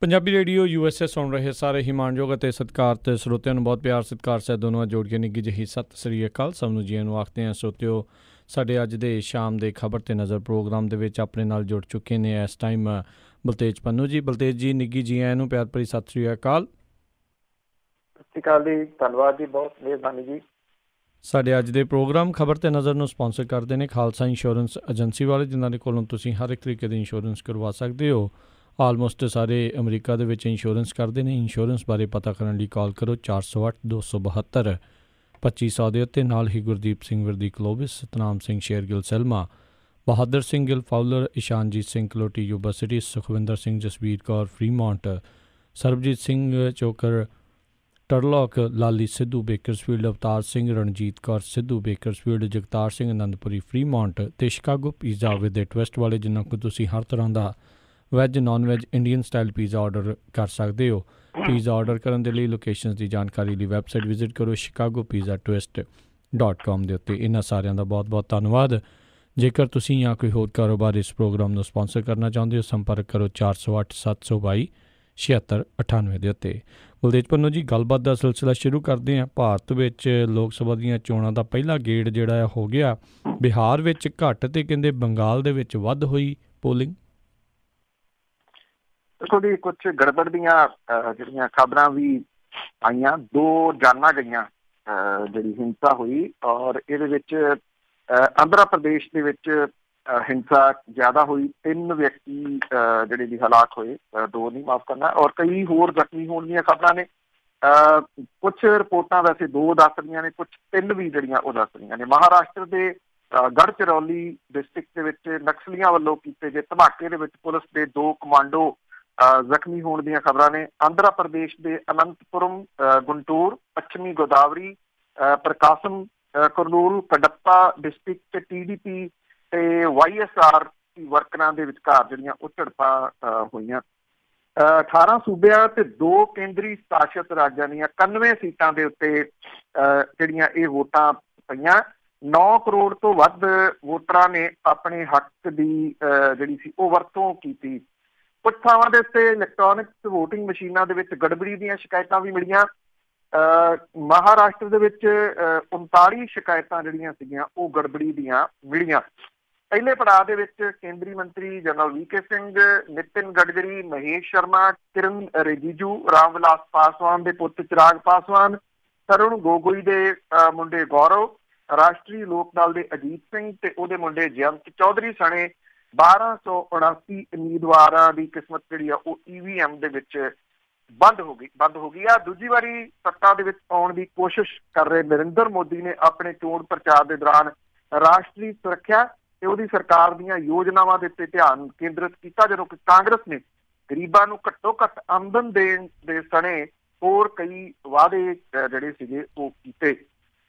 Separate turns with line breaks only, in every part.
Punjabi radio USA ਸੁਣ ਰਹੇ ਸਾਰੇ ਹੀ ਮਾਣਯੋਗ ਅਤੇ ਸਤਿਕਾਰਤ ਸਰੋਤਿਆਂ ਨੂੰ ਬਹੁਤ ਪਿਆਰ ਸਤਿਕਾਰ ਸਹਿਤ ਦੋਨੋਂ ਜੋੜ ਕੇ ਨਿੱਘੀ ਜਿਹੀ ਸਤਿ ਸ੍ਰੀ ਅਕਾਲ। ਸਭ ਨੂੰ ਜੀਆਂ ਨੂੰ ਆਖਦੇ ਹਾਂ। ਸਰੋਤਿਓ, ਸਾਡੇ ਅੱਜ ਦੇ ਸ਼ਾਮ ਦੇ ਖਬਰ ਤੇ ਨਜ਼ਰ ਪ੍ਰੋਗਰਾਮ ਦੇ ਵਿੱਚ ਆਪਣੇ ਨਾਲ ਜੁੜ ਚੁੱਕੇ ਨੇ ਇਸ ਟਾਈਮ ਬਲਤੇਜ ਪੰਨੂ ਜੀ। ਬਲਤੇਜ ਜੀ, ਨਿੱਘੀ ਜੀ ਆਇਆਂ ਨੂੰ ਪਿਆਰ ਭਰੀ ਸਤਿ ਸ੍ਰੀ ਅਕਾਲ।
ਸਤਿ ਸ਼੍ਰੀ ਅਕਾਲ ਜੀ, ਧੰਨਵਾਦ ਜੀ, ਬਹੁਤ ਮਿਹਰਬਾਨੀ ਜੀ। ਸਾਡੇ
ਅੱਜ ਦੇ ਪ੍ਰੋਗਰਾਮ ਖਬਰ ਤੇ ਨਜ਼ਰ ਨੂੰ ਸਪਾਂਸਰ ਕਰਦੇ ਨੇ ਖਾਲਸਾ ਇੰਸ਼ੋਰੈਂਸ ਏਜੰਸੀ ਵਾਲੇ, ਜਿਨ੍ਹਾਂ ਦੇ ਕੋਲੋਂ ਤੁਸੀਂ ਹਰ ਇੱਕ ਤਰੀਕੇ ਦੀ ਇੰਸ਼ੋਰੈਂਸ ਕਰਵਾ ਸਕਦੇ ਹੋ। ਆਲਮੋਸਟ ਸਾਰੇ ਅਮਰੀਕਾ ਦੇ ਵਿੱਚ ਇੰਸ਼ੋਰੈਂਸ ਕਰਦੇ ਨੇ। ਇੰਸ਼ੋਰੈਂਸ ਬਾਰੇ ਪਤਾ ਕਰਨ ਲਈ ਕਾਲ ਕਰੋ 408-272-2500 ਦੇ ਉੱਤੇ। ਨਾਲ ਹੀ Gurdeep Singh Virdi Clovis, Satnam Singh Shergill Selma, Bahadar Singh Gill Fowler, Ishanjit Singh Kaloti Yuba City, Sukhwinder Singh Jasvir Kaur Fremont, Sarabjit Singh Chokar Turlock, Lali Sidhu Bakersfield, Avtar Singh, Ranjit Kaur Sidhu Bakersfield, Jagtar Singh Anandpuri Fremont ਅਤੇ ਸ਼ਿਕਾਗੋ ਪੀਜ਼ਾ ਵਿਦ ਟਵਿਸਟ ਵਾਲੇ, ਜਿਨ੍ਹਾਂ ਕੋਲ ਤੁਸੀਂ ਹਰ ਤਰ੍ਹਾਂ ਦਾ veg, non veg, Indian style pizza order ਕਰ ਸਕਦੇ ਹੋ। ਪੀਜ਼ਾ ਆਰਡਰ ਕਰਨ ਦੇ ਲਈ ਲੋਕੇਸ਼ਨਸ ਦੀ ਜਾਣਕਾਰੀ ਲਈ ਵੈਬਸਾਈਟ ਵਿਜ਼ਿਟ ਕਰੋ chicagopizzatwist.com ਦੇ ਉੱਤੇ। ਇਹਨਾਂ ਸਾਰਿਆਂ ਦਾ ਬਹੁਤ ਬਹੁਤ ਧੰਨਵਾਦ। ਜੇਕਰ ਤੁਸੀਂ ਜਾਂ ਕੋਈ ਹੋਰ ਕਾਰੋਬਾਰ ਇਸ ਪ੍ਰੋਗਰਾਮ ਨੂੰ ਸਪਾਂਸਰ ਕਰਨਾ ਚਾਹੁੰਦੇ ਹੋ, ਸੰਪਰਕ ਕਰੋ 408-722-7698 ਦੇ ਉੱਤੇ। ਬਲਤੇਜ ਪੰਨੂ ਜੀ, ਗੱਲਬਾਤ ਦਾ ਸਿਲਸਿਲਾ ਸ਼ੁਰੂ ਕਰਦੇ ਹਾਂ। ਭਾਰਤ ਵਿੱਚ ਲੋਕ ਸਭਾ ਦੀਆਂ ਚੋਣਾਂ ਦਾ ਪਹਿਲਾ ਗੇੜ ਜਿਹੜਾ ਹੋ ਗਿਆ। ਬਿਹਾਰ ਵਿੱਚ ਘੱਟ ਅਤੇ ਕਹਿੰਦੇ ਬੰਗਾਲ ਦੇ ਵਿੱਚ ਵੱਧ ਹੋਈ ਪੋਲਿੰਗ।
ਦੇਖੋ ਜੀ, ਕੁਛ ਗੜਬੜ ਦੀਆਂ ਜਿਹੜੀਆਂ ਖਬਰਾਂ ਵੀ ਆਈਆਂ, 2 ਜਾਨਾਂ ਗਈਆਂ ਜਿਹੜੀ ਹਿੰਸਾ ਹੋਈ, ਔਰ ਇਹਦੇ ਵਿੱਚ ਆਂਧਰਾ ਪ੍ਰਦੇਸ਼ ਦੇ ਵਿੱਚ ਹਿੰਸਾ ਜ਼ਿਆਦਾ ਹੋਈ। 3 ਵਿਅਕਤੀ ਜਿਹੜੇ ਵੀ ਹਲਾਕ ਹੋਏ, 2 ਨਹੀਂ ਮਾਫ਼ ਕਰਨਾ, ਔਰ ਕਈ ਹੋਰ ਜ਼ਖਮੀ ਹੋਣ ਦੀਆਂ ਖਬਰਾਂ ਨੇ। ਕੁਛ ਰਿਪੋਰਟਾਂ ਵੈਸੇ 2 ਦੱਸ ਰਹੀਆਂ ਨੇ, ਕੁਛ 3 ਵੀ ਜਿਹੜੀਆਂ ਉਹ ਦੱਸ ਰਹੀਆਂ ਨੇ। ਮਹਾਰਾਸ਼ਟਰ ਦੇ ਗੜਚਰੌਲੀ ਡਿਸਟ੍ਰਿਕਟ ਦੇ ਵਿੱਚ ਨਕਸਲੀਆਂ ਵੱਲੋਂ ਕੀਤੇ ਗਏ ਧਮਾਕੇ ਦੇ ਵਿੱਚ ਪੁਲਿਸ ਦੇ 2 ਕਮਾਂਡੋ ਜ਼ਖਮੀ ਹੋਣ ਦੀਆਂ ਖਬਰਾਂ ਨੇ। ਆਂਧਰਾ ਪ੍ਰਦੇਸ਼ ਦੇ ਅਨੰਤਪੁਰਮ, ਗੁੰਟੂਰ, ਪੱਛਮੀ ਗੋਦਾਵਰੀ, ਪ੍ਰਕਾਸ਼ਮ, ਕਰਨੂਲ, ਕੱਡਪਾ ਡਿਸਟ੍ਰਿਕਟ TDP ਤੇ YSR ਵਰਕਰਾਂ ਦੇ ਵਿਚਕਾਰ ਜਿਹੜੀਆਂ ਉਹ ਝੜਪਾਂ ਹੋਈਆਂ। 18 ਸੂਬਿਆਂ ਤੇ 2 ਕੇਂਦਰੀ ਸ਼ਾਸਿਤ ਰਾਜਾਂ ਦੀਆਂ 91 ਸੀਟਾਂ ਦੇ ਉੱਤੇ ਜਿਹੜੀਆਂ ਇਹ ਵੋਟਾਂ ਪਈਆਂ। 9 ਕਰੋੜ ਤੋਂ ਵੱਧ ਵੋਟਰਾਂ ਨੇ ਆਪਣੇ ਹੱਕ ਦੀ ਜਿਹੜੀ ਸੀ ਉਹ ਵਰਤੋਂ ਕੀਤੀ। ਕੁਝ ਥਾਵਾਂ ਦੇ ਉੱਤੇ ਇਲੈਕਟ੍ਰੋਨਿਕਸ ਵੋਟਿੰਗ ਮਸ਼ੀਨਾਂ ਦੇ ਵਿੱਚ ਗੜਬੜੀ ਦੀਆਂ ਸ਼ਿਕਾਇਤਾਂ ਵੀ ਮਿਲੀਆਂ। ਮਹਾਰਾਸ਼ਟਰ ਦੇ ਵਿੱਚ 39 ਸ਼ਿਕਾਇਤਾਂ ਜਿਹੜੀਆਂ ਸੀਗੀਆਂ ਉਹ ਗੜਬੜੀ ਦੀਆਂ ਮਿਲੀਆਂ। ਪਹਿਲੇ ਪੜਾਅ ਦੇ ਵਿੱਚ ਕੇਂਦਰੀ ਮੰਤਰੀ ਜਨਰਲ VK ਸਿੰਘ, ਨਿਤਿਨ ਗਡਕਰੀ, ਮਹੇਸ਼ ਸ਼ਰਮਾ, ਕਿਰਨ ਰਿਜੀਜੂ, ਰਾਮ ਵਿਲਾਸ ਪਾਸਵਾਨ ਦੇ ਪੁੱਤ ਚਿਰਾਗ ਪਾਸਵਾਨ, ਤਰੁਣ ਗੋਗੋਈ ਦੇ ਮੁੰਡੇ ਗੌਰਵ, ਰਾਸ਼ਟਰੀ ਲੋਕ ਦਲ ਦੇ ਅਜੀਤ ਸਿੰਘ ਤੇ ਉਹਦੇ ਮੁੰਡੇ ਜਯੰਤ ਚੌਧਰੀ ਸਣੇ 1279 ਉਮੀਦਵਾਰਾਂ ਦੀ ਕਿਸਮਤ ਜਿਹੜੀ ਆ ਉਹ EVM ਦੇ ਵਿੱਚ ਬੰਦ ਹੋ ਗਈ ਆ। ਦੂਜੀ ਵਾਰੀ ਸੱਤਾ ਦੇ ਵਿੱਚ ਆਉਣ ਦੀ ਕੋਸ਼ਿਸ਼ ਕਰ ਰਹੇ ਨਰਿੰਦਰ ਮੋਦੀ ਨੇ ਆਪਣੇ ਚੋਣ ਪ੍ਰਚਾਰ ਦੇ ਦੌਰਾਨ ਰਾਸ਼ਟਰੀ ਸੁਰੱਖਿਆ ਤੇ ਉਹਦੀ ਸਰਕਾਰ ਦੀਆਂ ਯੋਜਨਾਵਾਂ ਦੇ ਉੱਤੇ ਧਿਆਨ ਕੇਂਦਰਿਤ ਕੀਤਾ, ਜਦੋਂ ਕਿ ਕਾਂਗਰਸ ਨੇ ਗਰੀਬਾਂ ਨੂੰ ਘੱਟੋ ਘੱਟ ਆਮਦਨ ਦੇਣ ਦੇ ਸਣੇ ਹੋਰ ਕਈ ਵਾਅਦੇ ਜਿਹੜੇ ਸੀਗੇ ਉਹ ਕੀਤੇ।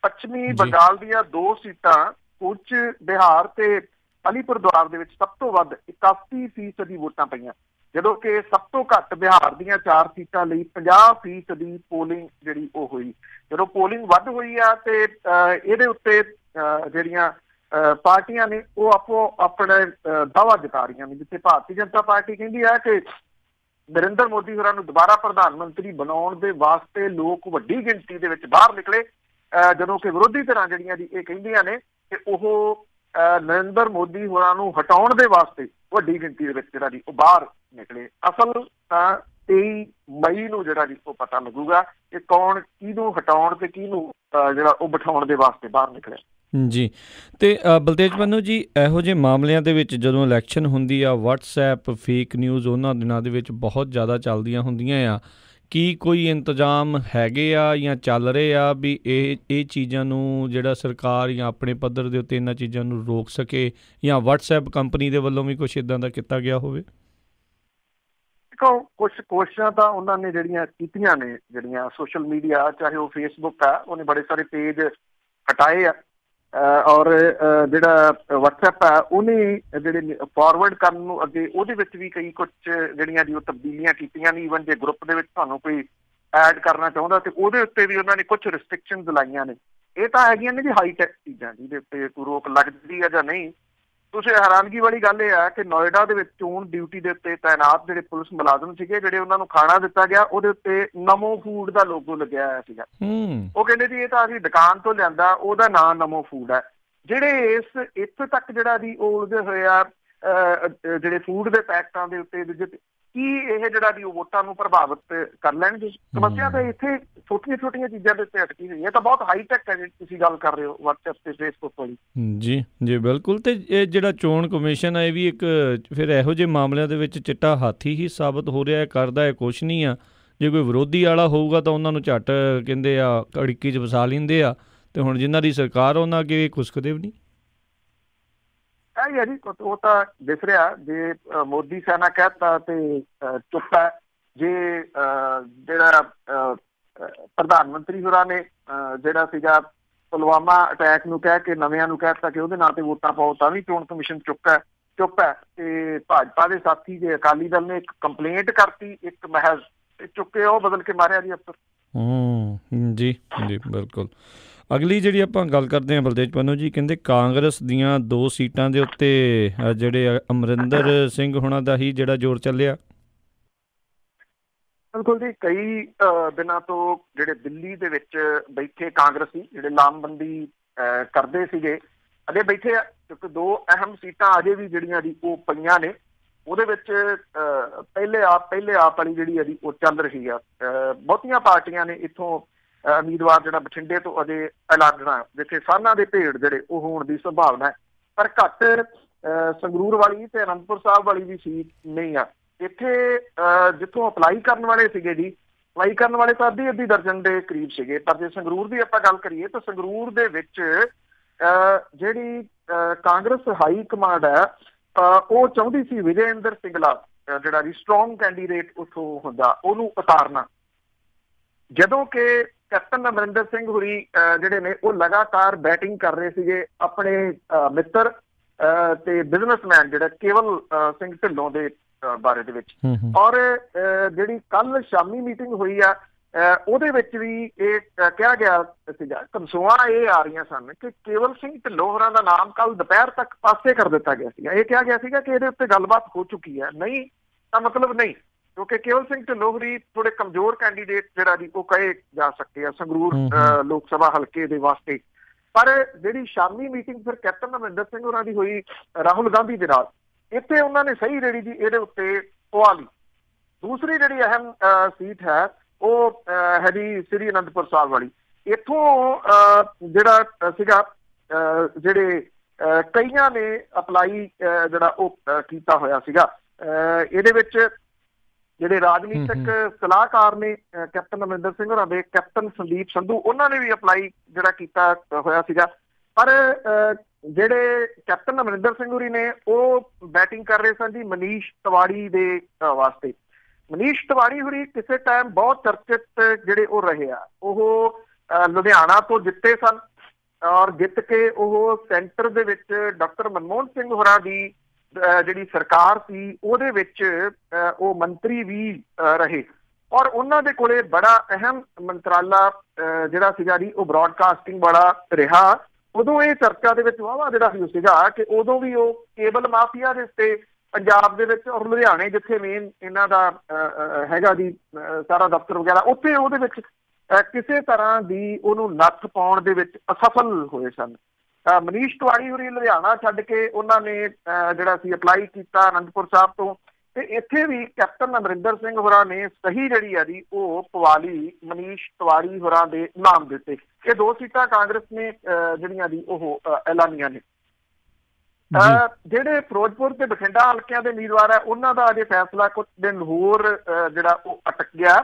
ਪੱਛਮੀ ਬੰਗਾਲ ਦੀਆਂ 2 ਸੀਟਾਂ, ਕੁੱਚ, ਬਿਹਾਰ ਤੇ ਅਲੀਪੁਰ ਦੁਆਰ ਦੇ ਵਿੱਚ ਸਭ ਤੋਂ ਵੱਧ 81% ਵੋਟਾਂ ਪਈਆਂ, ਜਦੋਂ ਕਿ ਸਭ ਤੋਂ ਘੱਟ ਬਿਹਾਰ ਦੀਆਂ 4 ਸੀਟਾਂ ਲਈ 50% ਪੋਲਿੰਗ ਜਿਹੜੀ ਉਹ ਹੋਈ। ਜਦੋਂ ਪੋਲਿੰਗ ਵੱਧ ਹੋਈ ਆ ਤੇ ਇਹਦੇ ਉੱਤੇ ਜਿਹੜੀਆਂ ਪਾਰਟੀਆਂ ਨੇ ਉਹ ਆਪੋ ਆਪਣੇ ਦਾਅਵਾ ਜਤਾ ਰਹੀਆਂ ਨੇ। ਜਿੱਥੇ ਭਾਰਤੀ ਜਨਤਾ ਪਾਰਟੀ ਕਹਿੰਦੀ ਹੈ ਕਿ ਨਰਿੰਦਰ ਮੋਦੀ ਹੋਰਾਂ ਨੂੰ ਦੁਬਾਰਾ ਪ੍ਰਧਾਨ ਮੰਤਰੀ ਬਣਾਉਣ ਦੇ ਵਾਸਤੇ ਲੋਕ ਵੱਡੀ ਗਿਣਤੀ ਦੇ ਵਿੱਚ ਬਾਹਰ ਨਿਕਲੇ, ਜਦੋਂ ਕਿ ਵਿਰੋਧੀ ਧਿਰਾਂ ਜਿਹੜੀਆਂ ਦੀ ਇਹ ਕਹਿੰਦੀਆਂ ਨੇ ਕਿ ਉਹ ਨਰਿੰਦਰ ਮੋਦੀ ਹੋਰਾਂ ਨੂੰ ਹਟਾਉਣ ਦੇ ਵਾਸਤੇ ਵੱਡੀ ਗਿਣਤੀ ਦੇ ਵਿੱਚ ਜਿਹੜਾ ਜੀ ਉਹ ਬਾਹਰ ਨਿਕਲੇ। ਅਸਲ ਤਾਂ 23 ਮਈ ਨੂੰ ਜਿਹੜਾ ਜੀ ਉਹ ਪਤਾ ਲੱਗੂਗਾ ਕਿ ਕੌਣ ਕਿਹਨੂੰ ਹਟਾਉਣ ਤੇ ਕਿਹਨੂੰ ਜਿਹੜਾ ਉਹ ਬਿਠਾਉਣ ਦੇ ਵਾਸਤੇ ਬਾਹਰ ਨਿਕਲਿਆ
ਜੀ। ਅਤੇ ਬਲਤੇਜ ਪੰਨੂ ਜੀ, ਇਹੋ ਜਿਹੇ ਮਾਮਲਿਆਂ ਦੇ ਵਿੱਚ ਜਦੋਂ ਇਲੈਕਸ਼ਨ ਹੁੰਦੀ ਆ, WhatsApp ਫੇਕ ਨਿਊਜ਼ ਉਹਨਾਂ ਦਿਨਾਂ ਦੇ ਵਿੱਚ ਬਹੁਤ ਜ਼ਿਆਦਾ ਚੱਲਦੀਆਂ ਹੁੰਦੀਆਂ ਆ। ਕੀ ਕੋਈ ਇੰਤਜ਼ਾਮ ਹੈਗੇ ਆ ਜਾਂ ਚੱਲ ਰਹੇ ਆ ਵੀ ਇਹ ਚੀਜ਼ਾਂ ਨੂੰ ਜਿਹੜਾ ਸਰਕਾਰ ਜਾਂ ਆਪਣੇ ਪੱਧਰ ਦੇ ਉੱਤੇ ਇਹਨਾਂ ਚੀਜ਼ਾਂ ਨੂੰ ਰੋਕ ਸਕੇ, ਜਾਂ WhatsApp ਕੰਪਨੀ ਦੇ ਵੱਲੋਂ ਵੀ ਕੁਛ ਇੱਦਾਂ ਦਾ ਕੀਤਾ ਗਿਆ ਹੋਵੇ?
ਦੇਖੋ, ਕੁਛ ਕੋਸ਼ਿਸ਼ਾਂ ਤਾਂ ਉਹਨਾਂ ਨੇ ਜਿਹੜੀਆਂ ਕੀਤੀਆਂ ਨੇ, ਜਿਹੜੀਆਂ ਸੋਸ਼ਲ ਮੀਡੀਆ, ਚਾਹੇ ਉਹ Facebook ਆ, ਉਹਨੇ ਬੜੇ ਸਾਰੇ ਪੇਜ ਹਟਾਏ ਆ, ਔਰ ਜਿਹੜਾ WhatsApp ਆ ਉਹਨੇ ਜਿਹੜੇ ਫਾਰਵਰਡ ਕਰਨ ਨੂੰ ਅੱਗੇ ਉਹਦੇ ਵਿੱਚ ਵੀ ਕਈ ਕੁਛ ਜਿਹੜੀਆਂ ਦੀ ਉਹ ਤਬਦੀਲੀਆਂ ਕੀਤੀਆਂ ਨੇ। ਈਵਨ ਜੇ ਗਰੁੱਪ ਦੇ ਵਿੱਚ ਤੁਹਾਨੂੰ ਕੋਈ ਐਡ ਕਰਨਾ ਚਾਹੁੰਦਾ ਤੇ ਉਹਦੇ ਉੱਤੇ ਵੀ ਉਹਨਾਂ ਨੇ ਕੁਛ ਰਿਸਟ੍ਰਿਕਸ਼ਨਸ ਲਾਈਆਂ ਨੇ। ਇਹ ਤਾਂ ਹੈਗੀਆਂ ਨੇ ਜੀ ਹਾਈਟੈਕ ਚੀਜ਼ਾਂ, ਜਿਹਦੇ ਉੱਤੇ ਕੋਈ ਰੋਕ ਲੱਗਦੀ ਆ ਜਾਂ ਨਹੀਂ, ਤੁਸੀਂ ਹੈਰਾਨਗੀ ਵਾਲੀ ਗੱਲ ਇਹ ਹੈ ਕਿ ਨੋਇਡਾ ਦੇ ਵਿੱਚ ਚੋਣ ਡਿਊਟੀ ਦੇ ਉੱਤੇ ਤਾਇਨਾਤ ਜਿਹੜੇ ਪੁਲਿਸ ਮੁਲਾਜ਼ਮ ਸੀਗੇ, ਜਿਹੜੇ ਉਹਨਾਂ ਨੂੰ ਖਾਣਾ ਦਿੱਤਾ ਗਿਆ, ਉਹਦੇ ਉੱਤੇ ਨਮੋ ਫੂਡ ਦਾ ਲੋਗੋ ਲੱਗਿਆ ਹੋਇਆ ਸੀਗਾ। ਉਹ ਕਹਿੰਦੇ ਜੀ ਇਹ ਤਾਂ ਅਸੀਂ ਦੁਕਾਨ ਤੋਂ ਲਿਆਂਦਾ, ਉਹਦਾ ਨਾਂ ਨਮੋ ਫੂਡ ਹੈ। ਜਿਹੜੇ ਇੱਥੇ ਤੱਕ ਜਿਹੜਾ ਦੀ ਉਹ ਉਲਝੇ ਹੋਏ ਆ ਜਿਹੜੇ ਫੂਡ ਦੇ ਪੈਕਟਾਂ ਦੇ ਉੱਤੇ, ਕੀ ਇਹ ਜਿਹੜਾ ਦੀ ਉਹ ਵੋਟਾਂ ਨੂੰ ਪ੍ਰਭਾਵਿਤ ਕਰ ਲੈਣਗੇ? ਸਮੱਸਿਆ ਤਾਂ ਇੱਥੇ ਛੋਟੀਆਂ ਛੋਟੀਆਂ ਚੀਜ਼ਾਂ ਦੇ ਉੱਤੇ ਅਟਕੀ ਹੋਈ ਹੈ। ਤਾਂ ਬਹੁਤ ਹਾਈ ਟੈਕ ਹੈ ਜਿਹੜੀ ਤੁਸੀਂ ਗੱਲ ਕਰ ਰਹੇ ਹੋ WhatsApp ਤੇ Facebook ਵਾਲੀ।
ਜੀ ਜੀ ਬਿਲਕੁਲ। ਤੇ ਇਹ ਜਿਹੜਾ ਚੋਣ ਕਮਿਸ਼ਨ ਹੈ ਇਹ ਵੀ ਇੱਕ ਫਿਰ ਇਹੋ ਜਿਹੇ ਮਾਮਲਿਆਂ ਦੇ ਵਿੱਚ ਚਿੱਟਾ ਹਾਥੀ ਹੀ ਸਾਬਤ ਹੋ ਰਿਹਾ ਹੈ, ਕਰਦਾ ਹੈ ਕੁਛ ਨਹੀਂ ਆ। ਜੇ ਕੋਈ ਵਿਰੋਧੀ ਵਾਲਾ ਹੋਊਗਾ ਤਾਂ ਉਹਨਾਂ ਨੂੰ ਝੱਟ ਕਹਿੰਦੇ ਆ ਅੜਿੱਕੀ 'ਚ ਵਸਾ ਲੈਂਦੇ ਆ, ਤੇ ਹੁਣ ਜਿਨ੍ਹਾਂ ਦੀ ਸਰਕਾਰ ਉਹਨਾਂ ਅੱਗੇ ਖੁਸਕਦੇ ਵੀ ਨਹੀਂ।
ਹੈ ਜੀ, ਉਹ ਤਾਂ ਦਿਸ ਰਿਹਾ। ਜੇ ਮੋਦੀ ਸੈਨਾ ਕਹਿਤਾ ਤੇ ਚੁੱਪ ਹੈ, ਜੇ ਜਿਹੜਾ ਪ੍ਰਧਾਨ ਮੰਤਰੀ ਹੋਰਾਂ ਨੇ ਜਿਹੜਾ ਸੀਗਾ ਪੁਲਵਾਮਾ ਅਟੈਕ ਨੂੰ ਕਹਿ ਕੇ ਨਵਿਆਂ ਨੂੰ ਕਹਿਤਾ ਕਿ ਉਹਦੇ ਨਾਂ ਤੇ ਵੋਟਾਂ ਪਾਓ, ਤਾਂ ਵੀ ਚੋਣ ਕਮਿਸ਼ਨ ਚੁੱਪ ਹੈ। ਤੇ ਭਾਜਪਾ ਦੇ ਸਾਥੀ ਜੇ ਅਕਾਲੀ ਦਲ ਨੇ ਇੱਕ ਕੰਪਲੇਂਟ ਕਰਤੀ, ਇੱਕ ਮਹਿਜ਼ ਚੁੱਕੇ ਉਹ ਬਦਲ ਕੇ ਮਾਰਿਆ ਜੀ ਅਫਸਰ।
ਜੀ ਜੀ ਬਿਲਕੁਲ। ਅਗਲੀ ਜਿਹੜੀ ਆਪਾਂ ਗੱਲ ਕਰਦੇ ਹਾਂ ਬਲਦੇਵ ਪੰਨੂ ਜੀ, ਕਹਿੰਦੇ ਕਾਂਗਰਸ ਦੀਆਂ 2 ਸੀਟਾਂ ਦੇ ਉੱਤੇ ਜਿਹੜੇ ਅਮਰਿੰਦਰ ਸਿੰਘ ਹੋਣਾ ਦਾ ਹੀ ਜਿਹੜਾ ਜ਼ੋਰ ਚੱਲਿਆ।
ਬਿਲਕੁਲ ਜੀ, ਕਈ ਦਿਨਾਂ ਤੋਂ ਜਿਹੜੇ ਦਿੱਲੀ ਦੇ ਵਿੱਚ ਬੈਠੇ ਕਾਂਗਰਸੀ ਜਿਹੜੇ ਲਾਮਬੰਦੀ ਕਰਦੇ ਸੀਗੇ ਅਜੇ ਬੈਠੇ ਆ, ਕਿਉਂਕਿ 2 ਅਹਿਮ ਸੀਟਾਂ ਅਜੇ ਵੀ ਜਿਹੜੀਆਂ ਦੀ ਉਹ ਪਈਆਂ ਨੇ। ਉਹਦੇ ਵਿੱਚ ਪਹਿਲੇ ਆਪ ਵਾਲੀ ਜਿਹੜੀ ਹੈ ਉਹ ਚੱਲ ਰਹੀ ਆ। ਬਹੁਤੀਆਂ ਪਾਰਟੀਆਂ ਨੇ ਇੱਥੋਂ ਉਮੀਦਵਾਰ ਜਿਹੜਾ ਬਠਿੰਡੇ ਤੋਂ ਅਜੇ ਐਲਾਨਣਾ, ਜਿੱਥੇ ਸਾਰਿਆਂ ਦੇ ਭੇੜ ਜਿਹੜੇ ਉਹ ਹੋਣ ਦੀ ਸੰਭਾਵਨਾ ਹੈ, ਪਰ ਘੱਟ ਸੰਗਰੂਰ ਵਾਲੀ ਤੇ ਅਨੰਦਪੁਰ ਸਾਹਿਬ ਵਾਲੀ ਵੀ ਸੀਟ ਨਹੀਂ ਆ। ਇੱਥੇ ਜਿੱਥੋਂ ਅਪਲਾਈ ਕਰਨ ਵਾਲੇ ਸੀਗੇ ਜੀ, ਅਪਲਾਈ ਕਰਨ ਵਾਲੇ ਤਾਂ ਅੱਧੀ ਦਰਜਨ ਦੇ ਕਰੀਬ ਸੀਗੇ। ਪਰ ਜੇ ਸੰਗਰੂਰ ਦੀ ਆਪਾਂ ਗੱਲ ਕਰੀਏ ਤਾਂ ਸੰਗਰੂਰ ਦੇ ਵਿੱਚ ਜਿਹੜੀ ਕਾਂਗਰਸ ਹਾਈ ਕਮਾਂਡ ਹੈ ਉਹ ਚਾਹੁੰਦੀ ਸੀ ਵਿਜੇਇੰਦਰ ਸਿੰਗਲਾ ਜਿਹੜਾ ਜੀ ਸਟਰੋਂਗ ਕੈਂਡੀਡੇਟ ਉੱਥੋਂ ਹੁੰਦਾ, ਉਹਨੂੰ ਉਤਾਰਨਾ। ਜਦੋਂ ਕਿ ਕੈਪਟਨ ਅਮਰਿੰਦਰ ਸਿੰਘ ਹੋਰੀ ਜਿਹੜੇ ਨੇ ਉਹ ਲਗਾਤਾਰ ਬੈਟਿੰਗ ਕਰ ਰਹੇ ਸੀਗੇ ਆਪਣੇ ਮਿੱਤਰ ਤੇ ਬਿਜ਼ਨਸਮੈਨ ਜਿਹੜਾ ਕੇਵਲ ਸਿੰਘ ਢਿੱਲੋਂ ਦੇ ਬਾਰੇ ਦੇ ਵਿੱਚ। ਔਰ ਜਿਹੜੀ ਕੱਲ ਸ਼ਾਮੀ ਮੀਟਿੰਗ ਹੋਈ ਆ ਉਹਦੇ ਵਿੱਚ ਵੀ ਇਹ ਕਿਹਾ ਗਿਆ ਸੀਗਾ, ਕਨਸੂਆਂ ਇਹ ਆ ਰਹੀਆਂ ਸਨ ਕਿ ਕੇਵਲ ਸਿੰਘ ਢਿੱਲੋਂ ਹੋਰਾਂ ਦਾ ਨਾਮ ਕੱਲ ਦੁਪਹਿਰ ਤੱਕ ਪਾਸੇ ਕਰ ਦਿੱਤਾ ਗਿਆ ਸੀਗਾ। ਇਹ ਕਿਹਾ ਗਿਆ ਸੀਗਾ ਕਿ ਇਹਦੇ ਉੱਤੇ ਗੱਲਬਾਤ ਹੋ ਚੁੱਕੀ ਹੈ, ਨਹੀਂ ਤਾਂ ਮਤਲਬ ਨਹੀਂ, ਕਿਉਂਕਿ ਕੇਵਲ ਸਿੰਘ ਢਿੱਲੋਂ ਹੋਰੀ ਥੋੜੇ ਕਮਜ਼ੋਰ ਕੈਂਡੀਡੇਟ ਜਿਹੜਾ ਜੀ ਉਹ ਕਹੇ ਜਾ ਸਕਦੇ ਆ ਸੰਗਰੂਰ ਲੋਕ ਸਭਾ ਹਲਕੇ ਦੇ ਵਾਸਤੇ। ਪਰ ਜਿਹੜੀ ਸ਼ਾਮੀ ਮੀਟਿੰਗ ਫਿਰ ਕੈਪਟਨ ਅਮਰਿੰਦਰ ਸਿੰਘ ਹੋਰਾਂ ਦੀ ਹੋਈ ਰਾਹੁਲ ਗਾਂਧੀ ਦੇ ਨਾਲ, ਇੱਥੇ ਉਹਨਾਂ ਨੇ ਸਹੀ ਰੇੜੀ ਜੀ ਇਹਦੇ ਉੱਤੇ ਪਵਾ ਲਈ। ਦੂਸਰੀ ਜਿਹੜੀ ਅਹਿਮ ਸੀਟ ਹੈ ਉਹ ਹੈ ਜੀ ਸ੍ਰੀ ਅਨੰਦਪੁਰ ਸਾਹਿਬ ਵਾਲੀ। ਇੱਥੋਂ ਜਿਹੜਾ ਸੀਗਾ ਜਿਹੜੇ ਕਈਆਂ ਨੇ ਅਪਲਾਈ ਜਿਹੜਾ ਉਹ ਕੀਤਾ ਹੋਇਆ ਸੀਗਾ। ਇਹਦੇ ਵਿੱਚ ਜਿਹੜੇ ਰਾਜਨੀਤਿਕ ਸਲਾਹਕਾਰ ਨੇ ਕੈਪਟਨ ਅਮਰਿੰਦਰ ਸਿੰਘ ਹੋਰਾਂ ਦੇ, ਕੈਪਟਨ ਸੰਦੀਪ ਸੰਧੂ, ਉਹਨਾਂ ਨੇ ਵੀ ਅਪਲਾਈ ਜਿਹੜਾ ਕੀਤਾ ਹੋਇਆ ਸੀਗਾ। ਪਰ ਜਿਹੜੇ ਕੈਪਟਨ ਅਮਰਿੰਦਰ ਸਿੰਘ ਹੋਰੀ ਨੇ ਉਹ ਬੈਟਿੰਗ ਕਰ ਰਹੇ ਸਨ ਜੀ ਮਨੀਸ਼ ਤਿਵਾੜੀ ਦੇ ਵਾਸਤੇ। ਮਨੀਸ਼ ਤਿਵਾੜੀ ਹੋਰੀ ਕਿਸੇ ਟਾਈਮ ਬਹੁਤ ਚਰਚਿਤ ਜਿਹੜੇ ਉਹ ਰਹੇ ਆ। ਉਹ ਲੁਧਿਆਣਾ ਤੋਂ ਜਿੱਤੇ ਸਨ ਔਰ ਜਿੱਤ ਕੇ ਉਹ ਸੈਂਟਰ ਦੇ ਵਿੱਚ ਡਾਕਟਰ ਮਨਮੋਹਨ ਸਿੰਘ ਹੋਰਾਂ ਦੀ ਜਿਹੜੀ ਸਰਕਾਰ ਸੀ ਉਹਦੇ ਵਿੱਚ ਉਹ ਮੰਤਰੀ ਵੀ ਰਹੇ। ਔਰ ਉਹਨਾਂ ਦੇ ਕੋਲੇ ਬੜਾ ਅਹਿਮ ਮੰਤਰਾਲਾ ਜਿਹੜਾ ਸੀਗਾ ਜੀ ਉਹ ਬ੍ਰੌਡਕਾਸਟਿੰਗ ਵਾਲਾ ਰਿਹਾ। ਉਦੋਂ ਇਹ ਚਰਚਾ ਦੇ ਵਿੱਚ ਵਾਹਵਾ ਜਿਹੜਾ ਸੀ ਸੀਗਾ ਕਿ ਉਦੋਂ ਵੀ ਉਹ ਕੇਬਲ ਮਾਫੀਆ ਦੇ ਉੱਤੇ ਪੰਜਾਬ ਦੇ ਵਿੱਚ ਔਰ ਲੁਧਿਆਣੇ ਜਿੱਥੇ ਮੇਨ ਇਹਨਾਂ ਦਾ ਹੈਗਾ ਜੀ ਸਾਰਾ ਦਫ਼ਤਰ ਵਗੈਰਾ, ਉੱਥੇ ਉਹਦੇ ਵਿੱਚ ਕਿਸੇ ਤਰ੍ਹਾਂ ਦੀ ਉਹਨੂੰ ਨੱਥ ਪਾਉਣ ਦੇ ਵਿੱਚ ਅਸਫਲ ਹੋਏ ਸਨ। ਮਨੀਸ਼ ਤਿਵਾੜੀ ਹੋਰੀ ਲੁਧਿਆਣਾ ਛੱਡ ਕੇ ਉਹਨਾਂ ਨੇ ਜਿਹੜਾ ਸੀ ਅਪਲਾਈ ਕੀਤਾ ਅਨੰਦਪੁਰ ਸਾਹਿਬ ਤੋਂ, ਤੇ ਇੱਥੇ ਵੀ ਕੈਪਟਨ ਅਮਰਿੰਦਰ ਸਿੰਘ ਹੋਰਾਂ ਨੇ ਸਹੀ ਜਿਹੜੀ ਆ ਜੀ ਉਹ ਪਵਾ ਲਈ, ਮਨੀਸ਼ ਤਿਵਾੜੀ ਹੋਰਾਂ ਦੇ ਨਾਮ ਦੇ ਉੱਤੇ। ਇਹ 2 ਸੀਟਾਂ ਕਾਂਗਰਸ ਨੇ ਜਿਹੜੀਆਂ ਜੀ ਉਹ ਐਲਾਨੀਆਂ ਨੇ। ਜਿਹੜੇ ਫਿਰੋਜ਼ਪੁਰ ਤੇ ਬਠਿੰਡਾ ਹਲਕਿਆਂ ਦੇ ਉਮੀਦਵਾਰ ਹੈ ਉਹਨਾਂ ਦਾ ਅਜੇ ਫੈਸਲਾ ਕੁਝ ਦਿਨ ਹੋਰ ਜਿਹੜਾ ਉਹ ਅਟਕ ਗਿਆ,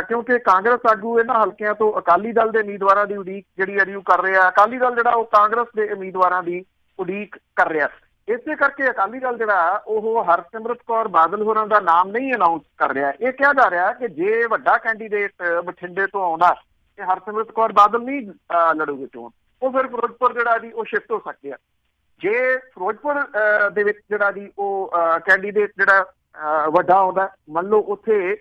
ਕਿਉਂਕਿ ਕਾਂਗਰਸ ਆਗੂ ਇਹਨਾਂ ਹਲਕਿਆਂ ਤੋਂ ਅਕਾਲੀ ਦਲ ਦੇ ਉਮੀਦਵਾਰਾਂ ਦੀ ਉਡੀਕ ਜਿਹੜੀ ਹੈ ਉਹ ਕਰ ਰਿਹਾ। ਅਕਾਲੀ ਦਲ ਜਿਹੜਾ ਉਹ ਕਾਂਗਰਸ ਦੇ ਉਮੀਦਵਾਰਾਂ ਦੀ ਉਡੀਕ ਕਰ ਰਿਹਾ। ਇਸੇ ਕਰਕੇ ਅਕਾਲੀ ਦਲ ਜਿਹੜਾ ਉਹ ਹਰਸਿਮਰਤ ਕੌਰ ਬਾਦਲ ਹੋਰਾਂ ਦਾ ਨਾਮ ਨਹੀਂ ਅਨਾਊਂਸ ਕਰ ਰਿਹਾ। ਇਹ ਕਿਹਾ ਜਾ ਰਿਹਾ ਕਿ ਜੇ ਵੱਡਾ ਕੈਂਡੀਡੇਟ ਬਠਿੰਡੇ ਤੋਂ ਆਉਂਦਾ ਤੇ ਹਰਸਿਮਰਤ ਕੌਰ ਬਾਦਲ ਨਹੀਂ ਲੜੂਗੇ ਚੋਣ, ਉਹ ਫਿਰ ਫਿਰੋਜ਼ਪੁਰ ਜਿਹੜਾ ਜੀ ਉਹ ਸ਼ਿਫਟ ਹੋ ਸਕਦੇ ਆ। ਜੇ ਫਿਰੋਜ਼ਪੁਰ ਦੇ ਵਿੱਚ ਜਿਹੜਾ ਜੀ ਉਹ ਕੈਂਡੀਡੇਟ ਜਿਹੜਾ ਵੱਡਾ ਆਉਂਦਾ, ਮੰਨ ਲਓ ਉੱਥੇ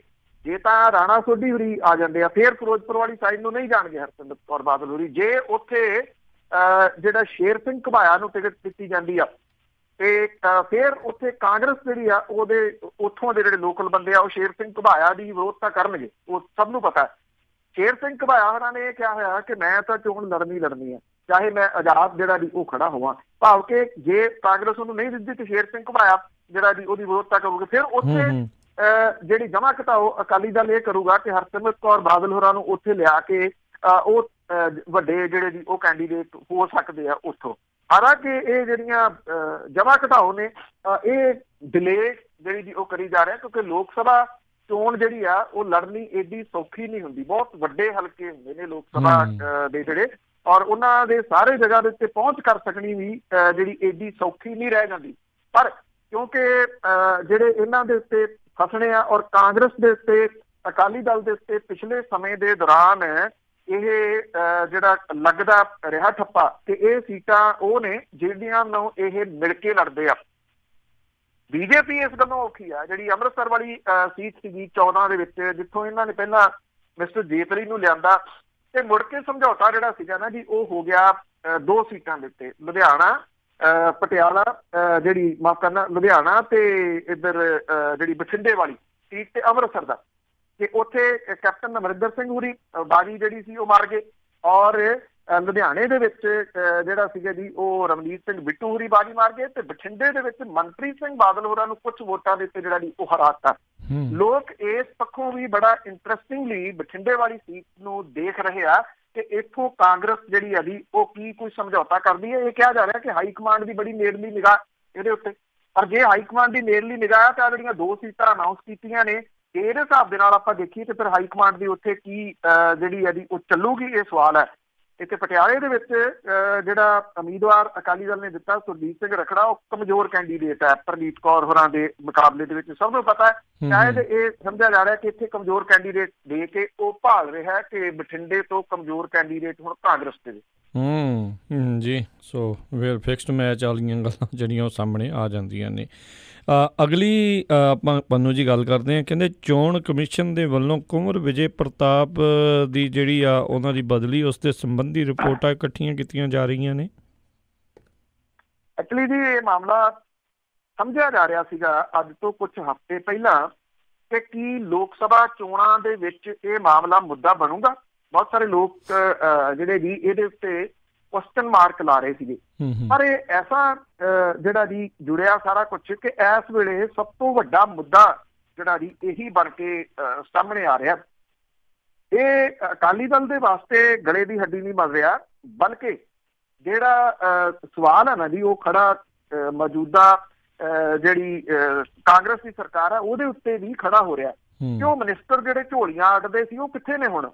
ਜੇ ਤਾਂ ਰਾਣਾ ਸੋਢੀ ਹੋਰੀ ਆ ਜਾਂਦੇ ਆ, ਫਿਰ ਫਿਰੋਜ਼ਪੁਰ ਵਾਲੀ ਸਾਈਡ ਨੂੰ ਨਹੀਂ ਜਾਣਗੇ ਹਰਸਿਮਰਤ ਕੌਰ ਬਾਦਲ ਹੋਰੀ। ਜੇ ਉੱਥੇ ਜਿਹੜਾ ਸ਼ੇਰ ਸਿੰਘ ਘੁਬਾਇਆ ਨੂੰ ਟਿਕਟ ਦਿੱਤੀ ਜਾਂਦੀ ਆ ਤੇ ਫਿਰ ਉੱਥੇ ਕਾਂਗਰਸ ਜਿਹੜੀ ਆ ਉਹਦੇ ਉੱਥੋਂ ਦੇ ਜਿਹੜੇ ਲੋਕਲ ਬੰਦੇ ਆ ਉਹ ਸ਼ੇਰ ਸਿੰਘ ਘੁਬਾਇਆ ਦੀ ਵਿਰੋਧਤਾ ਕਰਨਗੇ, ਉਹ ਸਭ ਨੂੰ ਪਤਾ। ਸ਼ੇਰ ਸਿੰਘ ਘੁਬਾਇਆ ਹੋਰਾਂ ਨੇ ਇਹ ਕਿਹਾ ਹੋਇਆ ਕਿ ਮੈਂ ਤਾਂ ਚੋਣ ਲੜਨੀ ਆ, ਚਾਹੇ ਮੈਂ ਆਜ਼ਾਦ ਜਿਹੜਾ ਦੀ ਉਹ ਖੜਾ ਹੋਵਾਂ, ਭਾਵ ਕਿ ਜੇ ਕਾਂਗਰਸ ਉਹਨੂੰ ਨਹੀਂ ਦਿੰਦੀ ਤੇ ਸ਼ੇਰ ਸਿੰਘ ਘੁਬਾਇਆ ਜਿਹੜਾ ਦੀ ਉਹਦੀ ਵਿਰੋਧਤਾ ਕਰੂਗੇ। ਫਿਰ ਉੱਥੇ ਜਿਹੜੀ ਜਮ੍ਹਾਂ ਘਟਾਓ ਅਕਾਲੀ ਦਲ ਇਹ ਕਰੂਗਾ ਕਿ ਹਰਸਿਮਰਤ ਕੌਰ ਬਾਦਲ ਹੋਰਾਂ ਨੂੰ ਉੱਥੇ ਲਿਆ ਕੇ ਉਹ ਵੱਡੇ ਜਿਹੜੇ ਦੀ ਉਹ ਕੈਂਡੀਡੇਟ ਹੋ ਸਕਦੇ ਆ ਉੱਥੋਂ। ਹਾਲਾਂਕਿ ਇਹ ਜਿਹੜੀਆਂ ਜਮ੍ਹਾਂ ਘਟਾਓ ਨੇ ਇਹ ਡਿਲੇ ਜਿਹੜੀ ਦੀ ਉਹ ਕਰੀ ਜਾ ਰਿਹਾ, ਕਿਉਂਕਿ ਲੋਕ ਸਭਾ ਚੋਣ ਜਿਹੜੀ ਆ ਉਹ ਲੜਨੀ ਏਡੀ ਸੌਖੀ ਨਹੀਂ ਹੁੰਦੀ। ਬਹੁਤ ਵੱਡੇ ਹਲਕੇ ਹੁੰਦੇ ਨੇ ਲੋਕ ਸਭਾ ਦੇ ਜਿਹੜੇ, ਔਰ ਉਹਨਾਂ ਦੇ ਸਾਰੇ ਜਗ੍ਹਾ ਦੇ ਉੱਤੇ ਪਹੁੰਚ ਕਰ ਸਕਣੀ ਵੀ ਜਿਹੜੀ ਏਡੀ ਸੌਖੀ ਨਹੀਂ ਰਹਿ ਜਾਂਦੀ। ਪਰ ਕਿਉਂਕਿ ਜਿਹੜੇ ਇਹਨਾਂ ਦੇ ਉੱਤੇ ਫਸਣੇ ਆ ਔਰ ਕਾਂਗਰਸ ਦੇ ਉੱਤੇ ਅਕਾਲੀ ਦਲ ਦੇ ਉੱਤੇ ਪਿਛਲੇ ਸਮੇਂ ਦੇ ਦੌਰਾਨ ਇਹ ਜਿਹੜਾ ਲੱਗਦਾ ਰਿਹਾ ਠੱਪਾ ਕਿ ਇਹ ਸੀਟਾਂ ਉਹ ਨੇ ਜਿਹੜੀਆਂ ਨੂੰ ਇਹ ਮਿਲ ਕੇ ਲੜਦੇ ਆ। ਬੀਜੇਪੀ ਇਸ ਗੱਲੋਂ ਔਖੀ ਆ, ਜਿਹੜੀ ਅੰਮ੍ਰਿਤਸਰ ਵਾਲੀ ਸੀਟ ਸੀਗੀ 14 ਦੇ ਵਿੱਚ, ਜਿੱਥੋਂ ਇਹਨਾਂ ਨੇ ਪਹਿਲਾਂ ਮਿਸਟਰ ਜੇਤਲੀ ਨੂੰ ਲਿਆਂਦਾ ਤੇ ਮੁੜ ਕੇ ਸਮਝੌਤਾ ਜਿਹੜਾ ਸੀਗਾ ਨਾ ਜੀ ਉਹ ਹੋ ਗਿਆ 2 ਸੀਟਾਂ ਦੇ ਉੱਤੇ, ਲੁਧਿਆਣਾ ਪਟਿਆਲਾ ਜਿਹੜੀ ਮਾਫ ਕਰਨਾ ਲੁਧਿਆਣਾ ਤੇ ਇੱਧਰ ਜਿਹੜੀ ਬਠਿੰਡੇ ਵਾਲੀ ਸੀਟ ਤੇ ਅੰਮ੍ਰਿਤਸਰ ਦਾ, ਕਿ ਉੱਥੇ ਕੈਪਟਨ ਅਮਰਿੰਦਰ ਸਿੰਘ ਹੋਰੀ ਬਾਜੀ ਜਿਹੜੀ ਸੀ ਉਹ ਮਾਰ ਗਏ, ਔਰ ਲੁਧਿਆਣੇ ਦੇ ਵਿੱਚ ਜਿਹੜਾ ਸੀਗਾ ਜੀ ਉਹ ਰਮਨੀਤ ਸਿੰਘ ਬਿੱਟੂ ਹੋਰੀ ਬਾਜੀ ਮਾਰ ਗਏ, ਤੇ ਬਠਿੰਡੇ ਦੇ ਵਿੱਚ ਮਨਪ੍ਰੀਤ ਸਿੰਘ ਬਾਦਲ ਹੋਰਾਂ ਨੂੰ ਕੁਝ ਵੋਟਾਂ ਦੇ ਉੱਤੇ ਜਿਹੜਾ ਜੀ ਉਹ ਹਰਾਤਾ। ਲੋਕ ਇਸ ਪੱਖੋਂ ਵੀ ਬੜਾ ਇੰਟਰਸਟਿੰਗਲੀ ਬਠਿੰਡੇ ਵਾਲੀ ਸੀਟ ਨੂੰ ਦੇਖ ਰਹੇ ਆ ਕਿ ਇੱਥੋਂ ਕਾਂਗਰਸ ਜਿਹੜੀ ਆ ਜੀ ਉਹ ਕੀ ਕੋਈ ਸਮਝੌਤਾ ਕਰਦੀ ਹੈ। ਇਹ ਕਿਹਾ ਜਾ ਰਿਹਾ ਕਿ ਹਾਈ ਕਮਾਂਡ ਦੀ ਬੜੀ ਨੇੜਲੀ ਨਿਗਾਹ ਇਹਦੇ ਉੱਤੇ, ਪਰ ਜੇ ਹਾਈ ਕਮਾਂਡ ਦੀ ਨੇੜਲੀ ਨਿਗਾਹ ਤਾਂ ਜਿਹੜੀਆਂ 2 ਸੀਟਾਂ ਅਨਾਊਂਸ ਕੀਤੀਆਂ ਨੇ ਇਹਦੇ ਹਿਸਾਬ ਦੇ ਨਾਲ ਆਪਾਂ ਦੇਖੀਏ ਤੇ ਫਿਰ ਹਾਈ ਕਮਾਂਡ ਦੀ ਉੱਥੇ ਕੀ ਜਿਹੜੀ ਹੈ ਜੀ ਉਹ ਚੱਲੂਗੀ, ਇਹ ਸਵਾਲ ਹੈ। ਇੱਥੇ ਪਟਿਆਲੇ ਦੇ ਵਿੱਚ ਜਿਹੜਾ ਉਮੀਦਵਾਰ ਅਕਾਲੀ ਦਲ ਨੇ ਦਿੱਤਾ ਸੁਰਜੀਤ ਸਿੰਘ ਰਖੜਾ, ਉਹ ਕਮਜ਼ੋਰ ਕੈਂਡੀਡੇਟ ਹੈ ਪ੍ਰਨੀਤ ਕੌਰ ਹੋਰਾਂ ਦੇ ਮੁਕਾਬਲੇ ਦੇ ਵਿੱਚ। ਸਭ ਨੂੰ ਪਤਾ ਹੈ, ਸ਼ਾਇਦ ਇਹ ਸਮਝਿਆ ਜਾ ਰਿਹਾ ਕਿ ਇੱਥੇ ਕਮਜ਼ੋਰ ਕੈਂਡੀਡੇਟ ਦੇ ਕੇ ਉਹ ਭਾਲ ਰਿਹਾ ਕਿ ਬਠਿੰਡੇ ਤੋਂ ਕਮਜ਼ੋਰ ਕੈਂਡੀਡੇਟ ਹੁਣ ਕਾਂਗਰਸ ਦੇ
ਜੀ। ਸੋ ਵੈਲ ਫਿਕਸਡ ਮੈਚ ਵਾਲੀਆਂ ਗੱਲਾਂ ਜਿਹੜੀਆਂ ਉਹ ਸਾਹਮਣੇ ਆ ਜਾਂਦੀਆਂ ਨੇ। ਅਗਲੀ ਆਪਾਂ ਪੰਨੂ ਜੀ ਗੱਲ ਕਰਦੇ ਹਾਂ, ਕਹਿੰਦੇ ਚੋਣ ਕਮਿਸ਼ਨ ਦੇ ਵੱਲੋਂ ਕੁੰਵਰ ਵਿਜੇ ਪ੍ਰਤਾਪ ਦੀ ਜਿਹੜੀ ਆ ਉਹਨਾਂ ਦੀ ਬਦਲੀ ਉਸ ਦੇ ਸੰਬੰਧੀ ਰਿਪੋਰਟਾਂ ਇਕੱਠੀਆਂ ਕੀਤੀਆਂ ਜਾ ਰਹੀਆਂ ਨੇ।
ਐਕਚੁਅਲੀ ਜੀ ਇਹ ਮਾਮਲਾ ਸਮਝਿਆ ਜਾ ਰਿਹਾ ਸੀਗਾ ਅੱਜ ਤੋਂ ਕੁਝ ਹਫ਼ਤੇ ਪਹਿਲਾਂ ਕਿ ਕੀ ਲੋਕ ਸਭਾ ਚੋਣਾਂ ਦੇ ਵਿੱਚ ਇਹ ਮਾਮਲਾ ਮੁੱਦਾ ਬਣੂਗਾ। ਬਹੁਤ ਸਾਰੇ ਲੋਕ ਜਿਹੜੇ ਜੀ ਇਹਦੇ ਉੱਤੇ ਕੁਐਸਚਨ ਮਾਰਕ ਲਾ ਰਹੇ ਸੀਗੇ, ਪਰ ਇਹ ਐਸਾ ਜਿਹੜਾ ਜੀ ਜੁੜਿਆ ਸਾਰਾ ਕੁਝ ਕਿ ਇਸ ਵੇਲੇ ਸਭ ਤੋਂ ਵੱਡਾ ਮੁੱਦਾ ਜਿਹੜਾ ਜੀ ਇਹੀ ਬਣ ਕੇ ਸਾਹਮਣੇ ਆ ਰਿਹਾ। ਇਹ ਅਕਾਲੀ ਦਲ ਦੇ ਵਾਸਤੇ ਗਲੇ ਦੀ ਹੱਡੀ ਨਹੀਂ ਬਣ ਰਿਹਾ, ਬਲਕਿ ਜਿਹੜਾ ਸਵਾਲ ਹੈ ਨਾ ਜੀ ਉਹ ਖੜਾ ਮੌਜੂਦਾ ਜਿਹੜੀ ਕਾਂਗਰਸ ਦੀ ਸਰਕਾਰ ਹੈ ਉਹਦੇ ਉੱਤੇ ਵੀ ਖੜਾ ਹੋ ਰਿਹਾ ਕਿ ਉਹ ਮਿਨਿਸਟਰ ਜਿਹੜੇ ਝੋਲੀਆਂ ਅੱਡਦੇ ਸੀ ਉਹ ਕਿੱਥੇ ਨੇ ਹੁਣ,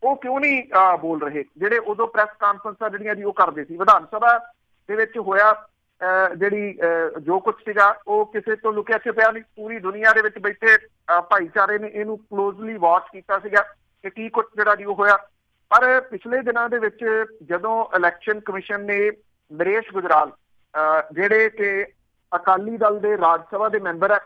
ਉਹ ਕਿਉਂ ਨਹੀਂ ਬੋਲ ਰਹੇ, ਜਿਹੜੇ ਉਦੋਂ ਪ੍ਰੈਸ ਕਾਨਫਰੰਸਾਂ ਜਿਹੜੀਆਂ ਜੀ ਉਹ ਕਰਦੇ ਸੀ। ਵਿਧਾਨ ਸਭਾ ਦੇ ਵਿੱਚ ਹੋਇਆ ਜਿਹੜੀ ਜੋ ਕੁਝ ਸੀਗਾ ਉਹ ਕਿਸੇ ਤੋਂ ਲੁਕਿਆ ਛਿਪਿਆ ਨਹੀਂ, ਪੂਰੀ ਦੁਨੀਆ ਦੇ ਵਿੱਚ ਬੈਠੇ ਭਾਈਚਾਰੇ ਨੇ ਇਹਨੂੰ ਕਲੋਜ਼ਲੀ ਵਾਚ ਕੀਤਾ ਸੀਗਾ ਕਿ ਕੀ ਕੁਝ ਜਿਹੜਾ ਜੀ ਉਹ ਹੋਇਆ। ਪਰ ਪਿਛਲੇ ਦਿਨਾਂ ਦੇ ਵਿੱਚ ਜਦੋਂ ਇਲੈਕਸ਼ਨ ਕਮਿਸ਼ਨ ਨੇ ਨਰੇਸ਼ ਗੁਜਰਾਲ ਜਿਹੜੇ ਕਿ ਅਕਾਲੀ ਦਲ ਦੇ ਰਾਜ ਸਭਾ ਦੇ ਮੈਂਬਰ ਹੈ,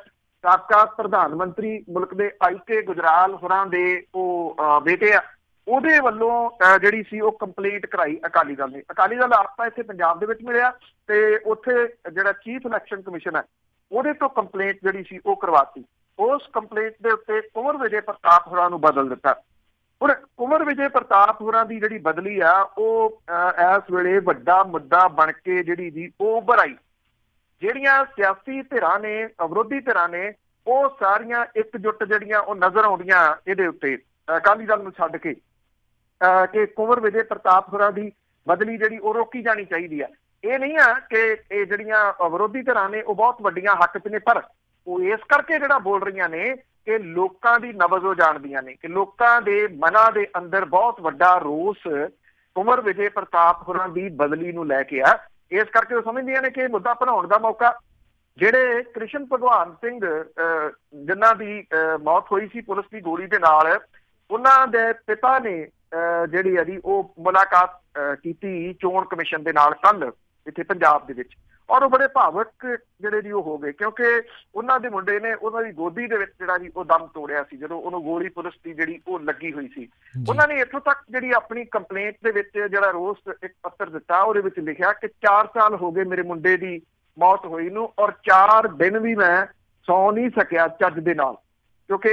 ਸਾਬਕਾ ਪ੍ਰਧਾਨ ਮੰਤਰੀ ਮੁਲਕ ਦੇ IK ਗੁਜਰਾਲ ਹੋਰਾਂ ਦੇ ਉਹ ਬੇਟੇ ਆ, ਉਹਦੇ ਵੱਲੋਂ ਜਿਹੜੀ ਸੀ ਉਹ ਕੰਪਲੇਂਟ ਕਰਾਈ ਅਕਾਲੀ ਦਲ ਨੇ। ਅਕਾਲੀ ਦਲ ਆਪਾਂ ਇੱਥੇ ਪੰਜਾਬ ਦੇ ਵਿੱਚ ਮਿਲਿਆ ਤੇ ਉੱਥੇ ਜਿਹੜਾ ਚੀਫ ਇਲੈਕਸ਼ਨ ਕਮਿਸ਼ਨ ਹੈ ਉਹਦੇ ਤੋਂ ਕੰਪਲੇਂਟ ਜਿਹੜੀ ਸੀ ਉਹ ਕਰਵਾਤੀ। ਉਸ ਕੰਪਲੇਂਟ ਦੇ ਉੱਤੇ ਕੁੰਵਰ ਵਿਜੇ ਪ੍ਰਤਾਪ ਹੋਰਾਂ ਨੂੰ ਬਦਲ ਦਿੱਤਾ। ਹੁਣ ਕੁੰਵਰ ਵਿਜੇ ਪ੍ਰਤਾਪ ਹੋਰਾਂ ਦੀ ਜਿਹੜੀ ਬਦਲੀ ਆ ਉਹ ਇਸ ਵੇਲੇ ਵੱਡਾ ਮੁੱਦਾ ਬਣ ਕੇ ਜਿਹੜੀ ਜੀ ਉਹ ਉੱਭਰ ਆਈ। ਜਿਹੜੀਆਂ ਸਿਆਸੀ ਧਿਰਾਂ ਨੇ, ਵਿਰੋਧੀ ਧਿਰਾਂ ਨੇ, ਉਹ ਸਾਰੀਆਂ ਇਕਜੁੱਟ ਜਿਹੜੀਆਂ ਉਹ ਨਜ਼ਰ ਆਉਂਦੀਆਂ ਇਹਦੇ ਉੱਤੇ ਅਕਾਲੀ ਦਲ ਨੂੰ ਛੱਡ ਕੇ ਕਿ ਕੁੰਵਰ ਵਿਜੇ ਪ੍ਰਤਾਪ ਹੋਰਾਂ ਦੀ ਬਦਲੀ ਜਿਹੜੀ ਉਹ ਰੋਕੀ ਜਾਣੀ ਚਾਹੀਦੀ ਆ। ਇਹ ਨਹੀਂ ਆ ਕਿ ਇਹ ਜਿਹੜੀਆਂ ਵਿਰੋਧੀ ਧਿਰਾਂ ਨੇ ਉਹ ਬਹੁਤ ਵੱਡੀਆਂ ਹੱਕ 'ਚ ਨੇ, ਪਰ ਉਹ ਇਸ ਕਰਕੇ ਜਿਹੜਾ ਬੋਲ ਰਹੀਆਂ ਨੇ ਕਿ ਲੋਕਾਂ ਦੀ ਨਬਜ਼ ਉਹ ਜਾਣਦੀਆਂ ਨੇ ਕਿ ਲੋਕਾਂ ਦੇ ਮਨਾਂ ਦੇ ਅੰਦਰ ਬਹੁਤ ਵੱਡਾ ਰੋਸ ਕੁੰਵਰ ਵਿਜੇ ਪ੍ਰਤਾਪ ਹੋਰਾਂ ਦੀ ਬਦਲੀ ਨੂੰ ਲੈ ਕੇ ਆ। ਇਸ ਕਰਕੇ ਉਹ ਸਮਝਦੀਆਂ ਨੇ ਕਿ ਇਹ ਮੁੱਦਾ ਬਣਾਉਣ ਦਾ ਮੌਕਾ, ਜਿਹੜੇ ਕ੍ਰਿਸ਼ਨ ਭਗਵਾਨ ਸਿੰਘ ਜਿਨ੍ਹਾਂ ਦੀ ਮੌਤ ਹੋਈ ਸੀ ਪੁਲਿਸ ਦੀ ਗੋਲੀ ਦੇ ਨਾਲ, ਉਹਨਾਂ ਦੇ ਪਿਤਾ ਨੇ ਜਿਹੜੀ ਹੈ ਜੀ ਉਹ ਮੁਲਾਕਾਤ ਕੀਤੀ ਚੋਣ ਕਮਿਸ਼ਨ ਦੇ ਨਾਲ ਕੱਲ੍ਹ ਇੱਥੇ ਪੰਜਾਬ ਦੇ ਵਿੱਚ, ਔਰ ਉਹ ਬੜੇ ਭਾਵਕ ਜਿਹੜੇ ਜੀ ਉਹ ਹੋ ਗਏ ਕਿਉਂਕਿ ਉਹਨਾਂ ਦੇ ਮੁੰਡੇ ਨੇ ਉਹਨਾਂ ਦੀ ਗੋਦੀ ਦੇ ਵਿੱਚ ਜਿਹੜਾ ਜੀ ਉਹ ਦਮ ਤੋੜਿਆ ਸੀ ਜਦੋਂ ਉਹਨੂੰ ਗੋਲੀ ਪੁਲਿਸ ਦੀ ਜਿਹੜੀ ਉਹ ਲੱਗੀ ਹੋਈ ਸੀ। ਉਹਨਾਂ ਨੇ ਇੱਥੋਂ ਤੱਕ ਜਿਹੜੀ ਆਪਣੀ ਕੰਪਲੇਂਟ ਦੇ ਵਿੱਚ ਜਿਹੜਾ ਰੋਸ ਇੱਕ ਪੱਤਰ ਦਿੱਤਾ ਉਹਦੇ ਵਿੱਚ ਲਿਖਿਆ ਕਿ 4 ਸਾਲ ਹੋ ਗਏ ਮੇਰੇ ਮੁੰਡੇ ਦੀ मौत हुई नूं, और 4 दिन भी मैं सौ नहीं सकिया ਚੱਜ ਦੇ ਨਾਲ, ਕਿਉਂਕਿ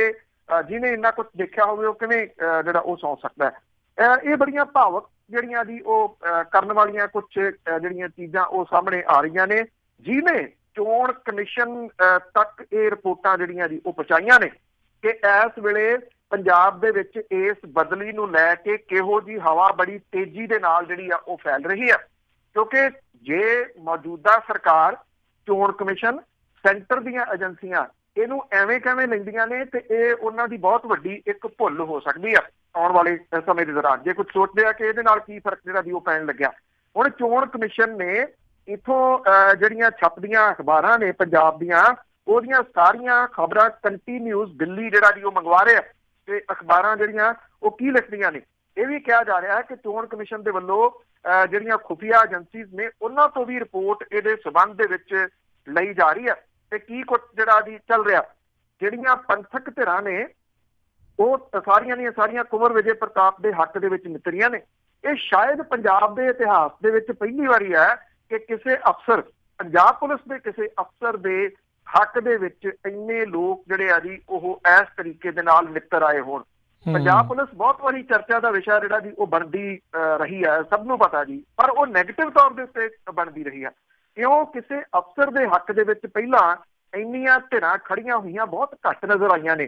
ਜਿਹਨੇ ਇੰਨਾ ਕੁਝ ਦੇਖਿਆ ਹੋਵੇ ਉਹ ਕਿਵੇਂ ਜਿਹੜਾ ਉਹ ਸੌਂ ਸਕਦਾ ਹੈ। ਇਹ ਬੜੀਆਂ ਭਾਵਕ ਜਿਹੜੀਆਂ ਜੀ ਉਹ ਕਰਨ ਵਾਲੀਆਂ ਕੁਝ ਜਿਹੜੀਆਂ ਚੀਜ਼ਾਂ ਉਹ ਸਾਹਮਣੇ ਆ ਰਹੀਆਂ ਨੇ, ਜਿਹਨੇ ਚੋਣ ਕਮਿਸ਼ਨ ਤੱਕ ਇਹ ਰਿਪੋਰਟਾਂ ਜਿਹੜੀਆਂ ਜੀ ਉਹ ਪਹੁੰਚਾਈਆਂ ਨੇ ਕਿ ਇਸ ਵੇਲੇ ਪੰਜਾਬ ਦੇ ਵਿੱਚ ਇਸ ਬਦਲੀ ਨੂੰ ਲੈ ਕੇ ਕਿਹੋ ਜੀ ਹਵਾ ਬੜੀ ਤੇਜ਼ੀ ਦੇ ਨਾਲ ਜਿਹੜੀ ਆ ਉਹ ਫੈਲ ਰਹੀ ਹੈ। ਕਿਉਂਕਿ ਜੇ ਮੌਜੂਦਾ ਸਰਕਾਰ, ਚੋਣ ਕਮਿਸ਼ਨ, ਸੈਂਟਰ ਦੀਆਂ ਏਜੰਸੀਆਂ ਇਹਨੂੰ ਐਵੇਂ ਕਿਵੇਂ ਲੈਂਦੀਆਂ ਨੇ ਤੇ ਇਹ ਉਹਨਾਂ ਦੀ ਬਹੁਤ ਵੱਡੀ ਇੱਕ ਭੁੱਲ ਹੋ ਸਕਦੀ ਆ ਆਉਣ ਵਾਲੇ ਸਮੇਂ ਦੇ ਦੌਰਾਨ। ਜੇ ਕੁਝ ਸੋਚਦੇ ਆ ਕਿ ਇਹਦੇ ਨਾਲ ਕੀ ਫਰਕ ਜਿਹੜਾ ਵੀ ਉਹ ਪੈਣ ਲੱਗਿਆ। ਹੁਣ ਚੋਣ ਕਮਿਸ਼ਨ ਨੇ ਇੱਥੋਂ ਜਿਹੜੀਆਂ ਛਪਦੀਆਂ ਅਖਬਾਰਾਂ ਨੇ ਪੰਜਾਬ ਦੀਆਂ, ਉਹਦੀਆਂ ਸਾਰੀਆਂ ਖਬਰਾਂ ਕੰਟੀਨਿਊਸ ਦਿੱਲੀ ਜਿਹੜਾ ਜੀ ਉਹ ਮੰਗਵਾ ਰਿਹਾ ਤੇ ਅਖਬਾਰਾਂ ਜਿਹੜੀਆਂ ਉਹ ਕੀ ਲਿਖਦੀਆਂ ਨੇ। ਇਹ ਵੀ ਕਿਹਾ ਜਾ ਰਿਹਾ ਹੈ ਕਿ ਚੋਣ ਕਮਿਸ਼ਨ ਦੇ ਵੱਲੋਂ ਜਿਹੜੀਆਂ ਖੁਫੀਆ ਏਜੰਸੀਜ਼ ਨੇ ਉਹਨਾਂ ਤੋਂ ਵੀ ਰਿਪੋਰਟ ਇਹਦੇ ਸਬੰਧ ਦੇ ਵਿੱਚ ਲਈ ਜਾ ਰਹੀ ਹੈ ਤੇ ਕੀ ਕੁਝ ਜਿਹੜਾ ਜੀ ਚੱਲ ਰਿਹਾ। ਜਿਹੜੀਆਂ ਪੰਥਕ ਧਿਰਾਂ ਨੇ ਉਹ ਸਾਰੀਆਂ ਦੀਆਂ ਸਾਰੀਆਂ ਕੁੰਵਰ ਵਿਜੇ ਪ੍ਰਤਾਪ ਦੇ ਹੱਕ ਦੇ ਵਿੱਚ ਮਿੱਤਰੀਆਂ ਨੇ। ਇਹ ਸ਼ਾਇਦ ਪੰਜਾਬ ਦੇ ਇਤਿਹਾਸ ਦੇ ਵਿੱਚ ਪਹਿਲੀ ਵਾਰੀ ਹੈ ਕਿ ਕਿਸੇ ਅਫਸਰ, ਪੰਜਾਬ ਪੁਲਿਸ ਦੇ ਕਿਸੇ ਅਫਸਰ ਦੇ ਹੱਕ ਦੇ ਵਿੱਚ ਇੰਨੇ ਲੋਕ ਜਿਹੜੇ ਆ ਜੀ ਉਹ ਇਸ ਤਰੀਕੇ ਦੇ ਨਾਲ ਮਿੱਤਰ ਆਏ ਹੋਣ। ਪੰਜਾਬ ਪੁਲਿਸ ਬਹੁਤ ਵਾਰੀ ਚਰਚਾ ਦਾ ਵਿਸ਼ਾ ਜਿਹੜਾ ਜੀ ਉਹ ਬਣਦੀ ਰਹੀ ਹੈ, ਸਭ ਨੂੰ ਪਤਾ ਜੀ, ਪਰ ਉਹ ਨੈਗੇਟਿਵ ਤੌਰ ਦੇ ਉੱਤੇ ਬਣਦੀ ਰਹੀ ਹੈ। ਕਿਉਂ ਕਿਸੇ ਅਫਸਰ ਦੇ ਹੱਕ ਦੇ ਵਿੱਚ ਪਹਿਲਾਂ ਇੰਨੀਆਂ ਧਿਰਾਂ ਖੜੀਆਂ ਹੋਈਆਂ ਬਹੁਤ ਘੱਟ ਨਜ਼ਰ ਆਈਆਂ ਨੇ।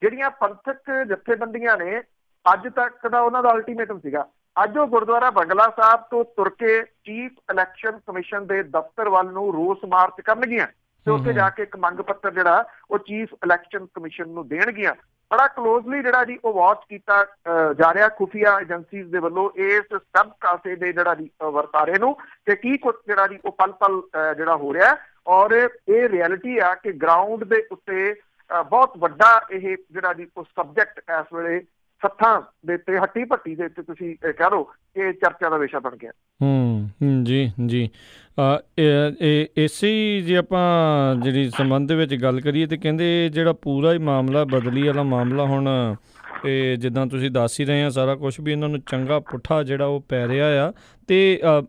ਜਿਹੜੀਆਂ ਪੰਥਕ ਜਥੇਬੰਦੀਆਂ ਨੇ ਅੱਜ ਤੱਕ ਦਾ ਉਹਨਾਂ ਦਾ ਅਲਟੀਮੇਟਮ ਸੀਗਾ, ਅੱਜ ਉਹ ਗੁਰਦੁਆਰਾ ਬੰਗਲਾ ਸਾਹਿਬ ਤੋਂ ਤੁਰ ਕੇ ਚੀਫ ਇਲੈਕਸ਼ਨ ਕਮਿਸ਼ਨ ਦੇ ਦਫ਼ਤਰ ਵੱਲ ਨੂੰ ਰੋਸ ਮਾਰਚ ਕਰਨਗੀਆਂ ਤੇ ਉੱਥੇ ਜਾ ਕੇ ਇੱਕ ਮੰਗ ਪੱਤਰ ਜਿਹੜਾ ਉਹ ਚੀਫ ਇਲੈਕਸ਼ਨ ਕਮਿਸ਼ਨ ਨੂੰ ਦੇਣਗੀਆਂ। ਬੜਾ ਕਲੋਜ਼ਲੀ ਜਿਹੜਾ ਜੀ ਉਹ ਵਾਚ ਕੀਤਾ ਜਾ ਰਿਹਾ ਖੁਫੀਆ ਏਜੰਸੀਜ਼ ਦੇ ਵੱਲੋਂ ਇਸ ਸਭ ਕਾਸੇ ਦੇ ਜਿਹੜਾ ਜੀ ਵਰਤਾਰੇ ਨੂੰ ਤੇ ਕੀ ਕੁਝ ਜਿਹੜਾ ਜੀ ਉਹ ਪਲ ਪਲ ਜਿਹੜਾ ਹੋ ਰਿਹਾ। ਔਰ ਇਹ ਰਿਐਲਿਟੀ ਆ ਕਿ ਗਰਾਊਂਡ ਦੇ ਉੱਤੇ ਬਹੁਤ ਵੱਡਾ ਇਹ ਜਿਹੜਾ ਜੀ ਉਹ ਸਬਜੈਕਟ ਇਸ ਵੇਲੇ ਸੱਥਾਂ ਦੇ ਉੱਤੇ, ਹੱਟੀ ਭੱਟੀ ਦੇ ਉੱਤੇ ਤੁਸੀਂ ਕਹਿ ਲਓ ਕਿ ਚਰਚਾ ਦਾ ਵਿਸ਼ਾ ਬਣ ਗਿਆ।
ਜੀ ਜੀ ਇਸੇ ਜੇ ਆਪਾਂ ਜਿਹੜੀ ਸੰਬੰਧ ਦੇ ਵਿੱਚ ਗੱਲ ਕਰੀਏ ਤਾਂ ਕਹਿੰਦੇ ਜਿਹੜਾ ਪੂਰਾ ਹੀ ਮਾਮਲਾ ਬਦਲੀ ਵਾਲਾ ਮਾਮਲਾ ਹੁਣ ਇਹ ਜਿੱਦਾਂ ਤੁਸੀਂ ਦੱਸ ਹੀ ਰਹੇ ਆ ਸਾਰਾ ਕੁਛ ਵੀ ਇਹਨਾਂ ਨੂੰ ਚੰਗਾ ਪੁੱਠਾ ਜਿਹੜਾ ਉਹ ਪੈ ਰਿਹਾ ਆ। ਅਤੇ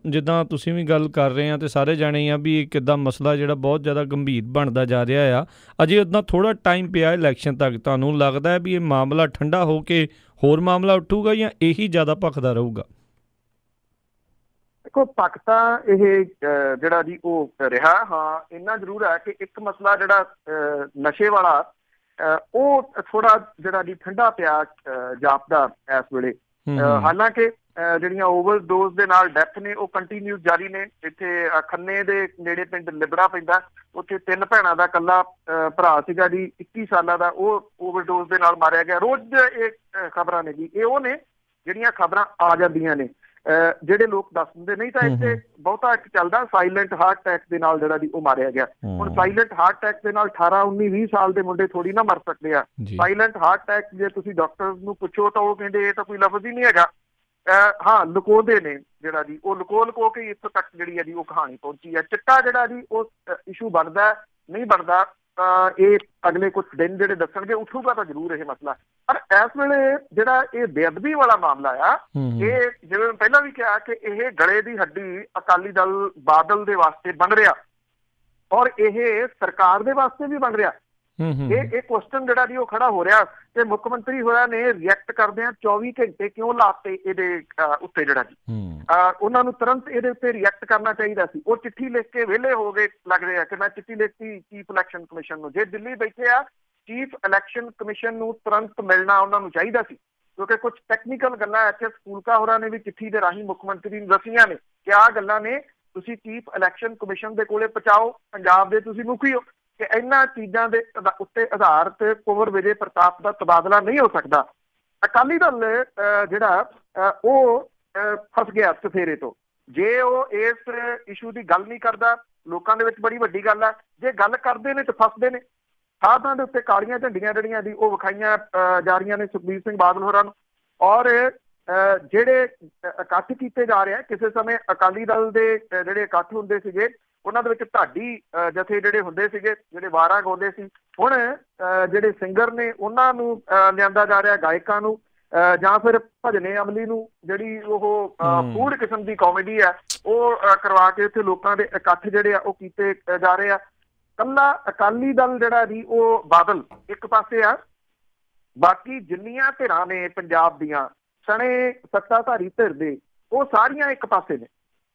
ਜਿੱਦਾਂ ਤੁਸੀਂ ਵੀ ਗੱਲ ਕਰ ਰਹੇ ਆ ਅਤੇ ਸਾਰੇ ਜਾਣੇ ਆ ਵੀ ਕਿੱਦਾਂ ਮਸਲਾ ਜਿਹੜਾ ਬਹੁਤ ਜ਼ਿਆਦਾ ਗੰਭੀਰ ਬਣਦਾ ਜਾ ਰਿਹਾ ਆ। ਅਜੇ ਉੱਦਾਂ ਥੋੜ੍ਹਾ ਟਾਈਮ ਪਿਆ ਇਲੈਕਸ਼ਨ ਤੱਕ। ਤੁਹਾਨੂੰ ਲੱਗਦਾ ਵੀ ਇਹ ਮਾਮਲਾ ਠੰਡਾ ਹੋ ਕੇ ਹੋਰ ਮਾਮਲਾ ਉੱਠੂਗਾ ਜਾਂ ਇਹੀ ਜ਼ਿਆਦਾ ਭਖਦਾ ਰਹੂਗਾ?
ਦੇਖੋ, ਭਖ ਤਾਂ ਇਹ ਜਿਹੜਾ ਜੀ ਉਹ ਰਿਹਾ। ਹਾਂ, ਇੰਨਾ ਜ਼ਰੂਰ ਹੈ ਕਿ ਇੱਕ ਮਸਲਾ ਜਿਹੜਾ ਨਸ਼ੇ ਵਾਲਾ ਉਹ ਥੋੜਾ ਜਿਹੜਾ ਜੀ ਠੰਡਾ ਪਿਆ ਜਾਪਦਾ ਇਸ ਵੇਲੇ। ਹਾਲਾਂਕਿ ਜਿਹੜੀਆਂ ਓਵਰਡੋਜ਼ ਦੇ ਨਾਲ ਡੈਥ ਨੇ ਉਹ ਕੰਟੀਨਿਊ ਜਾਰੀ ਨੇ। ਇੱਥੇ ਖੰਨੇ ਦੇ ਨੇੜੇ ਪਿੰਡ ਲਿਬੜਾ ਪੈਂਦਾ, ਉੱਥੇ 3 ਭੈਣਾਂ ਦਾ ਇਕੱਲਾ ਭਰਾ ਸੀਗਾ ਜੀ 21 ਸਾਲਾਂ ਦਾ, ਉਹ ਓਵਰਡੋਜ਼ ਦੇ ਨਾਲ ਮਾਰਿਆ ਗਿਆ। ਰੋਜ਼ ਇਹ ਖਬਰਾਂ ਨੇ ਜੀ, ਇਹ ਉਹ ਨੇ ਜਿਹੜੀਆਂ ਖਬਰਾਂ ਆ ਜਾਂਦੀਆਂ ਨੇ, ਜਿਹੜੇ ਲੋਕ ਦੱਸ ਦਿੰਦੇ। ਨਹੀਂ ਤਾਂ ਇੱਥੇ ਬਹੁਤਾ ਇੱਕ ਚੱਲਦਾ ਸਾਇਲੈਂਟ ਹਾਰਟ ਅਟੈਕ ਦੇ ਨਾਲ ਜਿਹੜਾ ਜੀ ਉਹ ਮਾਰਿਆ ਗਿਆ। ਹੁਣ ਸਾਇਲੈਂਟ ਹਾਰਟ ਅਟੈਕ ਦੇ ਨਾਲ 18, 19, 20 ਸਾਲ ਦੇ ਮੁੰਡੇ ਥੋੜੀ ਨਾ ਮਰ ਸਕਦੇ ਆ। ਸਾਇਲੈਂਟ ਹਾਰਟ ਅਟੈਕ ਜੇ ਤੁਸੀਂ ਡਾਕਟਰ ਨੂੰ ਪੁੱਛੋ ਤਾਂ ਉਹ ਕਹਿੰਦੇ ਇਹ ਤਾਂ ਕੋਈ ਲਫ਼ਜ਼ ਹੀ ਨਹੀਂ ਹੈਗਾ। ਹਾਂ, ਲੁਕੋਦੇ ਨੇ ਜਿਹੜਾ ਜੀ ਉਹ ਲੁਕੋ ਕੇ ਇੱਥੋਂ ਤੱਕ ਜਿਹੜੀ ਹੈ ਜੀ ਉਹ ਕਹਾਣੀ ਪਹੁੰਚੀ ਹੈ। ਚਿੱਟਾ ਜਿਹੜਾ ਜੀ ਉਹ ਇਸ਼ੂ ਬਣਦਾ ਨਹੀਂ ਬਣਦਾ, ਇਹ ਅਗਲੇ ਕੁਝ ਦਿਨ ਜਿਹੜੇ ਦੱਸਣਗੇ। ਉੱਠੂਗਾ ਤਾਂ ਜ਼ਰੂਰ ਇਹ ਮਸਲਾ। ਪਰ ਇਸ ਵੇਲੇ ਜਿਹੜਾ ਇਹ ਬੇਅਦਬੀ ਵਾਲਾ ਮਾਮਲਾ ਆ, ਇਹ ਜਿਵੇਂ ਮੈਂ ਪਹਿਲਾਂ ਵੀ ਕਿਹਾ ਕਿ ਇਹ ਗਲੇ ਦੀ ਹੱਡੀ ਅਕਾਲੀ ਦਲ ਬਾਦਲ ਦੇ ਵਾਸਤੇ ਬਣ ਰਿਹਾ ਔਰ ਇਹ ਸਰਕਾਰ ਦੇ ਵਾਸਤੇ ਵੀ ਬਣ ਰਿਹਾ। ਇਹ ਕੁਐਸਚਨ ਜਿਹੜਾ ਜੀ ਉਹ ਖੜਾ ਹੋ ਰਿਹਾ ਤੇ ਮੁੱਖ ਮੰਤਰੀ ਹੋਰਾਂ ਨੇ ਰਿਐਕਟ ਕਰਦਿਆਂ 24 ਘੰਟੇ ਕਿਉਂ ਲਾਤੇ ਇਹਦੇ ਉੱਤੇ ਜਿਹੜਾ ਜੀ ਉਹਨਾਂ ਨੂੰ ਤੁਰੰਤ ਇਹਦੇ ਉੱਤੇ ਰਿਐਕਟ ਕਰਨਾ ਚਾਹੀਦਾ ਸੀ। ਉਹ ਚਿੱਠੀ ਲਿਖ ਕੇ ਵਿਹਲੇ ਹੋ ਗਏ ਲੱਗਦੇ ਆ ਕਿ ਮੈਂ ਚਿੱਠੀ ਲਿਖਤੀ ਚੀਫ ਇਲੈਕਸ਼ਨ ਕਮਿਸ਼ਨ ਨੂੰ। ਜੇ ਦਿੱਲੀ ਬੈਠੇ ਆ, ਚੀਫ ਇਲੈਕਸ਼ਨ ਕਮਿਸ਼ਨ ਨੂੰ ਤੁਰੰਤ ਮਿਲਣਾ ਉਹਨਾਂ ਨੂੰ ਚਾਹੀਦਾ ਸੀ, ਕਿਉਂਕਿ ਕੁਝ ਟੈਕਨੀਕਲ ਗੱਲਾਂ ਇੱਥੇ ਸਕੂਲਕਾ ਹੋਰਾਂ ਨੇ ਵੀ ਚਿੱਠੀ ਦੇ ਰਾਹੀਂ ਮੁੱਖ ਮੰਤਰੀ ਨੂੰ ਦੱਸੀਆਂ ਨੇ ਕਿ ਆਹ ਗੱਲਾਂ ਨੇ ਤੁਸੀਂ ਚੀਫ ਇਲੈਕਸ਼ਨ ਕਮਿਸ਼ਨ ਦੇ ਕੋਲੇ ਪਹੁੰਚਾਓ, ਪੰਜਾਬ ਦੇ ਤੁਸੀਂ ਮੁਖੀ ਹੋ, ਕਿ ਇਹਨਾਂ ਚੀਜ਼ਾਂ ਦੇ ਉੱਤੇ ਆਧਾਰਿਤ ਕੁੰਵਰ ਵਿਜੇ ਪ੍ਰਤਾਪ ਦਾ ਤਬਾਦਲਾ ਨਹੀਂ ਹੋ ਸਕਦਾ। ਅਕਾਲੀ ਦਲ ਜਿਹੜਾ ਉਹ ਫਸ ਗਿਆ ਚੁਫੇਰੇ ਤੋਂ। ਜੇ ਉਹ ਇਸ ਇਸ਼ੂ ਦੀ ਗੱਲ ਨਹੀਂ ਕਰਦਾ, ਲੋਕਾਂ ਦੇ ਵਿੱਚ ਬੜੀ ਵੱਡੀ ਗੱਲ ਆ। ਜੇ ਗੱਲ ਕਰਦੇ ਨੇ ਤੇ ਫਸਦੇ ਨੇ। ਥਾਂ ਦੇ ਉੱਤੇ ਕਾਲੀਆਂ ਝੰਡੀਆਂ ਜਿਹੜੀਆਂ ਦੀ ਉਹ ਵਿਖਾਈਆਂ ਜਾ ਰਹੀਆਂ ਨੇ ਸੁਖਬੀਰ ਸਿੰਘ ਬਾਦਲ ਹੋਰਾਂ ਨੂੰ। ਔਰ ਜਿਹੜੇ ਇਕੱਠ ਕੀਤੇ ਜਾ ਰਹੇ ਆ, ਕਿਸੇ ਸਮੇਂ ਅਕਾਲੀ ਦਲ ਦੇ ਜਿਹੜੇ ਇਕੱਠ ਹੁੰਦੇ ਸੀਗੇ ਉਹਨਾਂ ਦੇ ਵਿੱਚ ਢਾਡੀ ਜਥੇ ਜਿਹੜੇ ਹੁੰਦੇ ਸੀਗੇ, ਜਿਹੜੇ ਵਾਰਾਂ ਗਾਉਂਦੇ ਸੀ, ਹੁਣ ਜਿਹੜੇ ਸਿੰਗਰ ਨੇ ਉਹਨਾਂ ਨੂੰ ਲਿਆਂਦਾ ਜਾ ਰਿਹਾ, ਗਾਇਕਾਂ ਨੂੰ। ਜਾਂ ਫਿਰ ਭਜਨੇ ਅਮਲੀ ਨੂੰ ਜਿਹੜੀ ਉਹ ਫੂਡ ਕਿਸਮ ਦੀ ਕਾਮੇਡੀ ਹੈ ਉਹ ਕਰਵਾ ਕੇ ਉੱਥੇ ਲੋਕਾਂ ਦੇ ਇਕੱਠ ਜਿਹੜੇ ਆ ਉਹ ਕੀਤੇ ਜਾ ਰਹੇ ਆ। ਕੱਲਾ ਅਕਾਲੀ ਦਲ ਜਿਹੜਾ ਜੀ ਉਹ ਬਾਦਲ ਇੱਕ ਪਾਸੇ ਆ, ਬਾਕੀ ਜਿੰਨੀਆਂ ਧਿਰਾਂ ਨੇ ਪੰਜਾਬ ਦੀਆਂ ਸਣੇ ਸੱਤਾਧਾਰੀ ਧਿਰ ਦੇ ਉਹ ਸਾਰੀਆਂ ਇੱਕ ਪਾਸੇ ਨੇ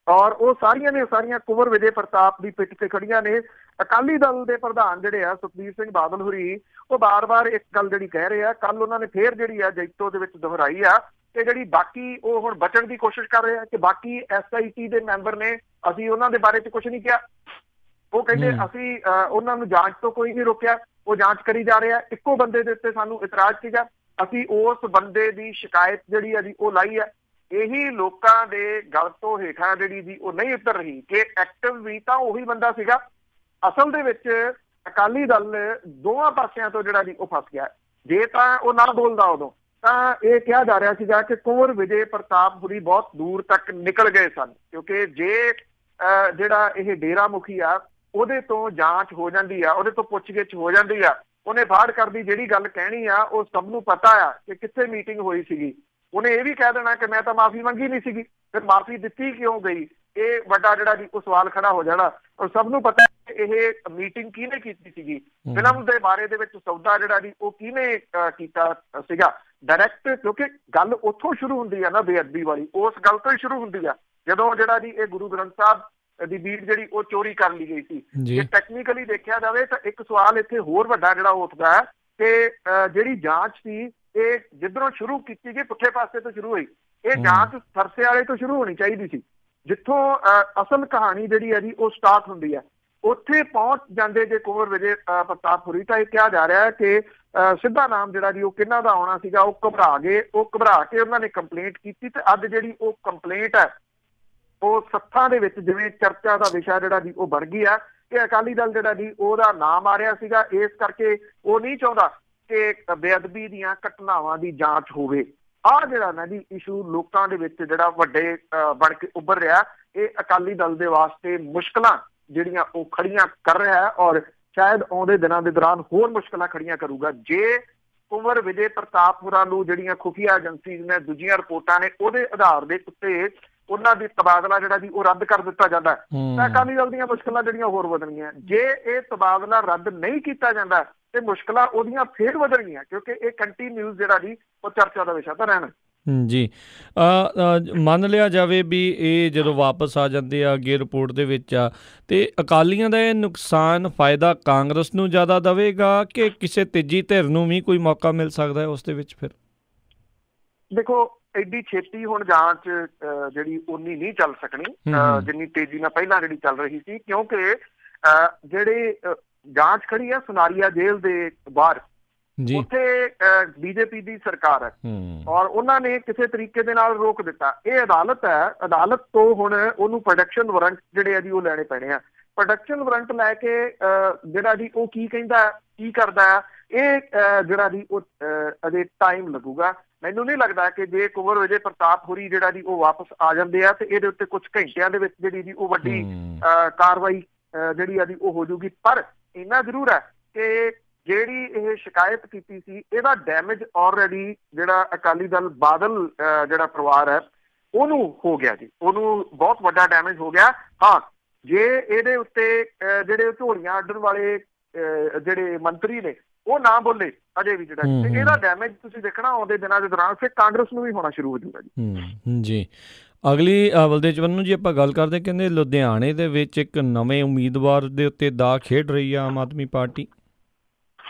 ਔਰ ਉਹ ਸਾਰੀਆਂ ਨੇ ਸਾਰੀਆਂ ਕੁੰਵਰ ਵਿਜੇ ਪ੍ਰਤਾਪ ਦੀ ਪਿੱਠ ਤੇ ਖੜੀਆਂ ਨੇ। ਅਕਾਲੀ ਦਲ ਦੇ ਪ੍ਰਧਾਨ ਜਿਹੜੇ ਆ ਸੁਖਬੀਰ ਸਿੰਘ ਬਾਦਲ ਹੋਰੀ ਉਹ ਬਾਰ-ਬਾਰ ਇੱਕ ਗੱਲ ਜਿਹੜੀ ਕਹਿ ਰਹੇ ਆ, ਕੱਲ ਉਹਨਾਂ ਨੇ ਫੇਰ ਜਿਹੜੀ ਆ ਜੈਤੋ ਦੇ ਵਿੱਚ ਦੁਹਰਾਈ ਆ ਕਿ ਜਿਹੜੀ ਬਾਕੀ ਉਹ ਹੁਣ ਬਚਣ ਦੀ ਕੋਸ਼ਿਸ਼ ਕਰ ਰਹੇ ਆ ਕਿ ਬਾਕੀ SIT ਦੇ ਮੈਂਬਰ ਨੇ, ਅਸੀਂ ਉਹਨਾਂ ਦੇ ਬਾਰੇ 'ਚ ਕੁਛ ਨਹੀਂ ਕਿਹਾ। ਉਹ ਕਹਿੰਦੇ ਅਸੀਂ ਉਹਨਾਂ ਨੂੰ ਜਾਂਚ ਤੋਂ ਕੋਈ ਨਹੀਂ ਰੋਕਿਆ, ਉਹ ਜਾਂਚ ਕਰੀ ਜਾ ਰਹੇ ਆ। ਇੱਕੋ ਬੰਦੇ ਦੇ ਉੱਤੇ ਸਾਨੂੰ ਇਤਰਾਜ਼ ਸੀਗਾ, ਅਸੀਂ ਉਸ ਬੰਦੇ ਦੀ ਸ਼ਿਕਾਇਤ ਜਿਹੜੀ ਆ ਜੀ ਉਹ ਲਾਈ ਆ। ਇਹੀ ਲੋਕਾਂ ਦੇ ਗਲ ਤੋਂ ਹੇਠਾਂ ਜਿਹੜੀ ਜੀ ਉਹ ਨਹੀਂ ਉਤਰ ਰਹੀ ਕਿ ਐਕਟਿਵ ਵੀ ਤਾਂ ਉਹੀ ਬੰਦਾ ਸੀਗਾ। ਅਸਲ ਦੇ ਵਿੱਚ ਅਕਾਲੀ ਦਲ ਦੋਵਾਂ ਪਾਸਿਆਂ ਤੋਂ ਜਿਹੜਾ ਜੀ ਉਹ ਫਸ ਗਿਆ। ਜੇ ਤਾਂ ਉਹ ਨਾ ਬੋਲਦਾ ਉਦੋਂ ਤਾਂ ਇਹ ਕਿਹਾ ਜਾ ਰਿਹਾ ਸੀਗਾ ਕਿ ਕੁੰਵਰ ਵਿਜੇ ਪ੍ਰਤਾਪ ਹੋਰੀ ਬਹੁਤ ਦੂਰ ਤੱਕ ਨਿਕਲ ਗਏ ਸਨ, ਕਿਉਂਕਿ ਜੇ ਜਿਹੜਾ ਇਹ ਡੇਰਾ ਮੁਖੀ ਆ ਉਹਦੇ ਤੋਂ ਜਾਂਚ ਹੋ ਜਾਂਦੀ ਆ, ਉਹਦੇ ਤੋਂ ਪੁੱਛਗਿੱਛ ਹੋ ਜਾਂਦੀ ਆ, ਉਹਨੇ ਫਾੜ ਕਰਦੀ ਜਿਹੜੀ ਗੱਲ ਕਹਿਣੀ ਆ ਉਹ ਸਭ ਨੂੰ ਪਤਾ ਆ ਕਿ ਕਿੱਥੇ ਮੀਟਿੰਗ ਹੋਈ ਸੀਗੀ। ਉਹਨੇ ਇਹ ਵੀ ਕਹਿ ਦੇਣਾ ਕਿ ਮੈਂ ਤਾਂ ਮਾਫੀ ਮੰਗੀ ਨਹੀਂ ਸੀਗੀ, ਫਿਰ ਮਾਫੀ ਦਿੱਤੀ ਕਿਉਂ ਗਈ, ਇਹ ਵੱਡਾ ਜਿਹੜਾ ਜੀ ਉਹ ਸਵਾਲ ਖੜਾ ਹੋ ਜਾਣਾ। ਔਰ ਸਭ ਨੂੰ ਪਤਾ ਇਹ ਮੀਟਿੰਗ ਕਿਹਨੇ ਕੀਤੀ ਸੀਗੀ, ਫਿਲਮ ਦੇ ਬਾਰੇ ਦੇ ਵਿੱਚ ਸੌਦਾ ਜਿਹੜਾ ਜੀ ਉਹ ਕਿਹਨੇ ਕੀਤਾ ਸੀਗਾ ਡਾਇਰੈਕਟ, ਕਿਉਂਕਿ ਗੱਲ ਉੱਥੋਂ ਸ਼ੁਰੂ ਹੁੰਦੀ ਆ ਨਾ ਬੇਅਦਬੀ ਵਾਲੀ, ਉਸ ਗੱਲ ਤੋਂ ਹੀ ਸ਼ੁਰੂ ਹੁੰਦੀ ਆ ਜਦੋਂ ਜਿਹੜਾ ਜੀ ਇਹ ਗੁਰੂ ਗ੍ਰੰਥ ਸਾਹਿਬ ਦੀ ਬੀੜ ਜਿਹੜੀ ਉਹ ਚੋਰੀ ਕਰ ਲਈ ਗਈ ਸੀ। ਜੇ ਟੈਕਨੀਕਲੀ ਦੇਖਿਆ ਜਾਵੇ ਤਾਂ ਇੱਕ ਸਵਾਲ ਇੱਥੇ ਹੋਰ ਵੱਡਾ ਜਿਹੜਾ ਉੱਠਦਾ ਹੈ ਕਿ ਜਿਹੜੀ ਜਾਂਚ ਸੀ ਇਹ ਜਿੱਧਰੋਂ ਸ਼ੁਰੂ ਕੀਤੀ ਗਈ ਪੁੱਠੇ ਪਾਸੇ ਤੋਂ ਸ਼ੁਰੂ ਹੋਈ। ਇਹ ਜਾਂਚ ਸਰਸੇ ਵਾਲੇ ਤੋਂ ਸ਼ੁਰੂ ਹੋਣੀ ਚਾਹੀਦੀ ਸੀ, ਜਿੱਥੋਂ ਅਸਲ ਕਹਾਣੀ ਜਿਹੜੀ ਹੈ ਜੀ ਉਹ ਸਟਾਰਟ ਹੁੰਦੀ ਹੈ। ਉੱਥੇ ਪਹੁੰਚ ਜਾਂਦੇ ਜੇ ਕੁੰਵਰ ਵਿਜੇ ਪ੍ਰਤਾਪ ਹੋਰੀ ਤਾਂ ਇਹ ਕਿਹਾ ਜਾ ਰਿਹਾ ਹੈ ਕਿ ਸਿੱਧਾ ਨਾਮ ਜਿਹੜਾ ਜੀ ਉਹ ਕਿਹਨਾਂ ਦਾ ਆਉਣਾ ਸੀਗਾ, ਉਹ ਘਬਰਾ ਗਏ। ਉਹ ਘਬਰਾ ਕੇ ਉਹਨਾਂ ਨੇ ਕੰਪਲੇਂਟ ਕੀਤੀ ਤੇ ਅੱਜ ਜਿਹੜੀ ਉਹ ਕੰਪਲੇਂਟ ਹੈ ਉਹ ਸੱਥਾਂ ਦੇ ਵਿੱਚ ਜਿਵੇਂ ਚਰਚਾ ਦਾ ਵਿਸ਼ਾ ਜਿਹੜਾ ਜੀ ਉਹ ਬਣ ਗਈ ਆ ਕਿ ਅਕਾਲੀ ਦਲ ਜਿਹੜਾ ਜੀ ਉਹਦਾ ਨਾਮ ਆ ਰਿਹਾ ਸੀਗਾ, ਇਸ ਕਰਕੇ ਉਹ ਨਹੀਂ ਚਾਹੁੰਦਾ ਕਿ ਬੇਅਦਬੀ ਦੀਆਂ ਘਟਨਾਵਾਂ ਦੀ ਜਾਂਚ ਹੋਵੇ। ਆਹ ਜਿਹੜਾ ਨਾ ਜੀ ਇਸ਼ੂ ਲੋਕਾਂ ਦੇ ਵਿੱਚ ਜਿਹੜਾ ਵੱਡੇ ਬਣ ਕੇ ਉੱਭਰ ਰਿਹਾ, ਇਹ ਅਕਾਲੀ ਦਲ ਦੇ ਵਾਸਤੇ ਮੁਸ਼ਕਲਾਂ ਜਿਹੜੀਆਂ ਉਹ ਖੜੀਆਂ ਕਰ ਰਿਹਾ ਹੈ ਔਰ ਸ਼ਾਇਦ ਆਉਂਦੇ ਦਿਨਾਂ ਦੇ ਦੌਰਾਨ ਹੋਰ ਮੁਸ਼ਕਲਾਂ ਖੜੀਆਂ ਕਰੂਗਾ। ਜੇ ਕੁੰਵਰ ਵਿਜੇ ਪ੍ਰਤਾਪ ਹੋਰਾਂ ਨੂੰ ਜਿਹੜੀਆਂ ਖੁਫੀਆ ਏਜੰਸੀਜ਼ ਨੇ ਦੂਜੀਆਂ ਰਿਪੋਰਟਾਂ ਨੇ ਉਹਦੇ ਆਧਾਰ ਦੇ ਉੱਤੇ ਉਹਨਾਂ ਦੀ ਤਬਾਦਲਾ ਜਿਹੜਾ ਜੀ ਉਹ ਰੱਦ ਕਰ ਦਿੱਤਾ ਜਾਂਦਾ ਤਾਂ ਅਕਾਲੀ ਦਲ ਦੀਆਂ ਮੁਸ਼ਕਲਾਂ ਜਿਹੜੀਆਂ ਹੋਰ ਵਧਣਗੀਆਂ। ਜੇ ਇਹ ਤਬਾਦਲਾ ਰੱਦ ਨਹੀਂ ਕੀਤਾ ਜਾਂਦਾ ਤੇ ਮੁਸ਼ਕਲਾਂ ਉਹਦੀਆਂ ਫੇਰ ਵਧਣਗੀਆਂ, ਕਿਉਂਕਿ ਇਹ ਕੰਟੀਨਿਊਸ ਜਿਹੜਾ ਜੀ ਉਹ ਚਰਚਾ ਦਾ ਵਿਸ਼ਾ ਤਾਂ ਰਹਿਣਾ।
ਜੀ ਮੰਨ ਲਿਆ ਜਾਵੇ ਵੀ ਇਹ ਜਦੋਂ ਵਾਪਸ ਆ ਜਾਂਦੇ ਆ ਅੱਗੇ ਰਿਪੋਰਟ ਦੇ ਵਿੱਚ ਆ ਤੇ ਅਕਾਲੀਆਂ ਦਾ ਇਹ ਨੁਕਸਾਨ ਫਾਇਦਾ ਕਾਂਗਰਸ ਨੂੰ ਜ਼ਿਆਦਾ ਦੇਵੇਗਾ ਕਿ ਕਿਸੇ ਤੀਜੀ ਧਿਰ ਨੂੰ ਵੀ ਕੋਈ ਮੌਕਾ ਮਿਲ ਸਕਦਾ ਹੈ ਉਸ ਦੇ ਵਿੱਚ? ਫਿਰ ਦੇਖੋ
ਐਡੀ ਛੇਤੀ ਹੁਣ ਜਾਂਚ ਜਿਹੜੀ ਉਨੀ ਨਹੀਂ ਚੱਲ ਸਕਣੀ ਜਿੰਨੀ ਤੇਜ਼ੀ ਨਾਲ ਪਹਿਲਾਂ ਜਿਹੜੀ ਚੱਲ ਰਹੀ ਸੀ, ਕਿਉਂਕਿ ਜਿਹੜੇ ਜਾਂਚ ਖੜੀ ਆ ਸੁਨਾਰੀਆ ਜੇਲ੍ਹ ਦੇ ਬਾਹਰ, ਉੱਥੇ BJP ਦੀ ਸਰਕਾਰ ਹੈ ਔਰ ਉਹਨਾਂ ਨੇ ਕਿਸੇ ਤਰੀਕੇ ਦੇ ਨਾਲ ਰੋਕ ਦਿੱਤਾ। ਇਹ ਅਦਾਲਤ ਹੈ, ਅਦਾਲਤ ਤੋਂ ਹੁਣ ਉਹਨੂੰ ਪ੍ਰੋਡਕਸ਼ਨ ਵਾਰੰਟ ਜਿਹੜੇ ਆ ਜੀ ਉਹ ਲੈਣੇ ਪੈਣੇ ਆ। ਪ੍ਰੋਡਕਸ਼ਨ ਵਾਰੰਟ ਲੈ ਕੇ ਜਿਹੜਾ ਜੀ ਉਹ ਕੀ ਕਹਿੰਦਾ ਕੀ ਕਰਦਾ ਇਹ ਜਿਹੜਾ ਜੀ ਉਹ ਅਜੇ ਟਾਈਮ ਲੱਗੂਗਾ। ਮੈਨੂੰ ਨਹੀਂ ਲੱਗਦਾ ਕਿ ਜੇ ਕੁੰਵਰ ਵਿਜੇ ਪ੍ਰਤਾਪ ਹੋਰੀ ਜਿਹੜਾ ਜੀ ਉਹ ਵਾਪਸ ਆ ਜਾਂਦੇ ਆ ਤੇ ਇਹਦੇ ਉੱਤੇ ਕੁਝ ਘੰਟਿਆਂ ਦੇ ਵਿੱਚ ਜਿਹੜੀ ਜੀ ਉਹ ਵੱਡੀ ਕਾਰਵਾਈ ਜਿਹੜੀ ਆ ਜੀ ਉਹ ਹੋ ਜੂਗੀ। ਪਰ ਇੰਨਾ ਜ਼ਰੂਰ ਹੈ ਕਿ ਜਿਹੜੀ ਇਹ ਸ਼ਿਕਾਇਤ ਕੀਤੀ ਸੀ ਇਹਦਾ ਡੈਮੇਜ ਆਲਰੇਡੀ ਜਿਹੜਾ ਅਕਾਲੀ ਦਲ ਬਾਦਲ ਜਿਹੜਾ ਪਰਿਵਾਰ ਹੈ ਉਹਨੂੰ ਹੋ ਗਿਆ ਜੀ, ਉਹਨੂੰ ਬਹੁਤ ਵੱਡਾ ਡੈਮੇਜ ਹੋ ਗਿਆ। ਹਾਂ, ਜੇ ਇਹਦੇ ਉੱਤੇ ਜਿਹੜੇ ਝੋਲੀਆਂ ਅੱਡਣ ਵਾਲੇ ਜਿਹੜੇ ਮੰਤਰੀ ਨੇ ਉਹ ਨਾ ਬੋਲੇ ਅਜੇ ਵੀ ਜਿਹੜਾ ਤੇ ਇਹਦਾ ਡੈਮੇਜ ਤੁਸੀਂ ਦੇਖਣਾ ਆਉਂਦੇ ਦਿਨਾਂ ਦੇ ਦੌਰਾਨ ਫਿਰ ਕਾਂਗਰਸ ਨੂੰ ਵੀ ਹੋਣਾ ਸ਼ੁਰੂ ਹੋ ਜਾਊਗਾ ਜੀ।
ਜੀ ਅਗਲੀ ਬਲਦੇਵ ਨੂੰ ਜੀ ਆਪਾਂ ਗੱਲ ਕਰਦੇ, ਕਹਿੰਦੇ ਲੁਧਿਆਣੇ ਦੇ ਵਿੱਚ ਇੱਕ ਨਵੇਂ ਉਮੀਦਵਾਰ ਦੇ ਉੱਤੇ ਦਾਅ ਖੇਡ ਰਹੀ ਆ ਆਮ ਆਦਮੀ ਪਾਰਟੀ।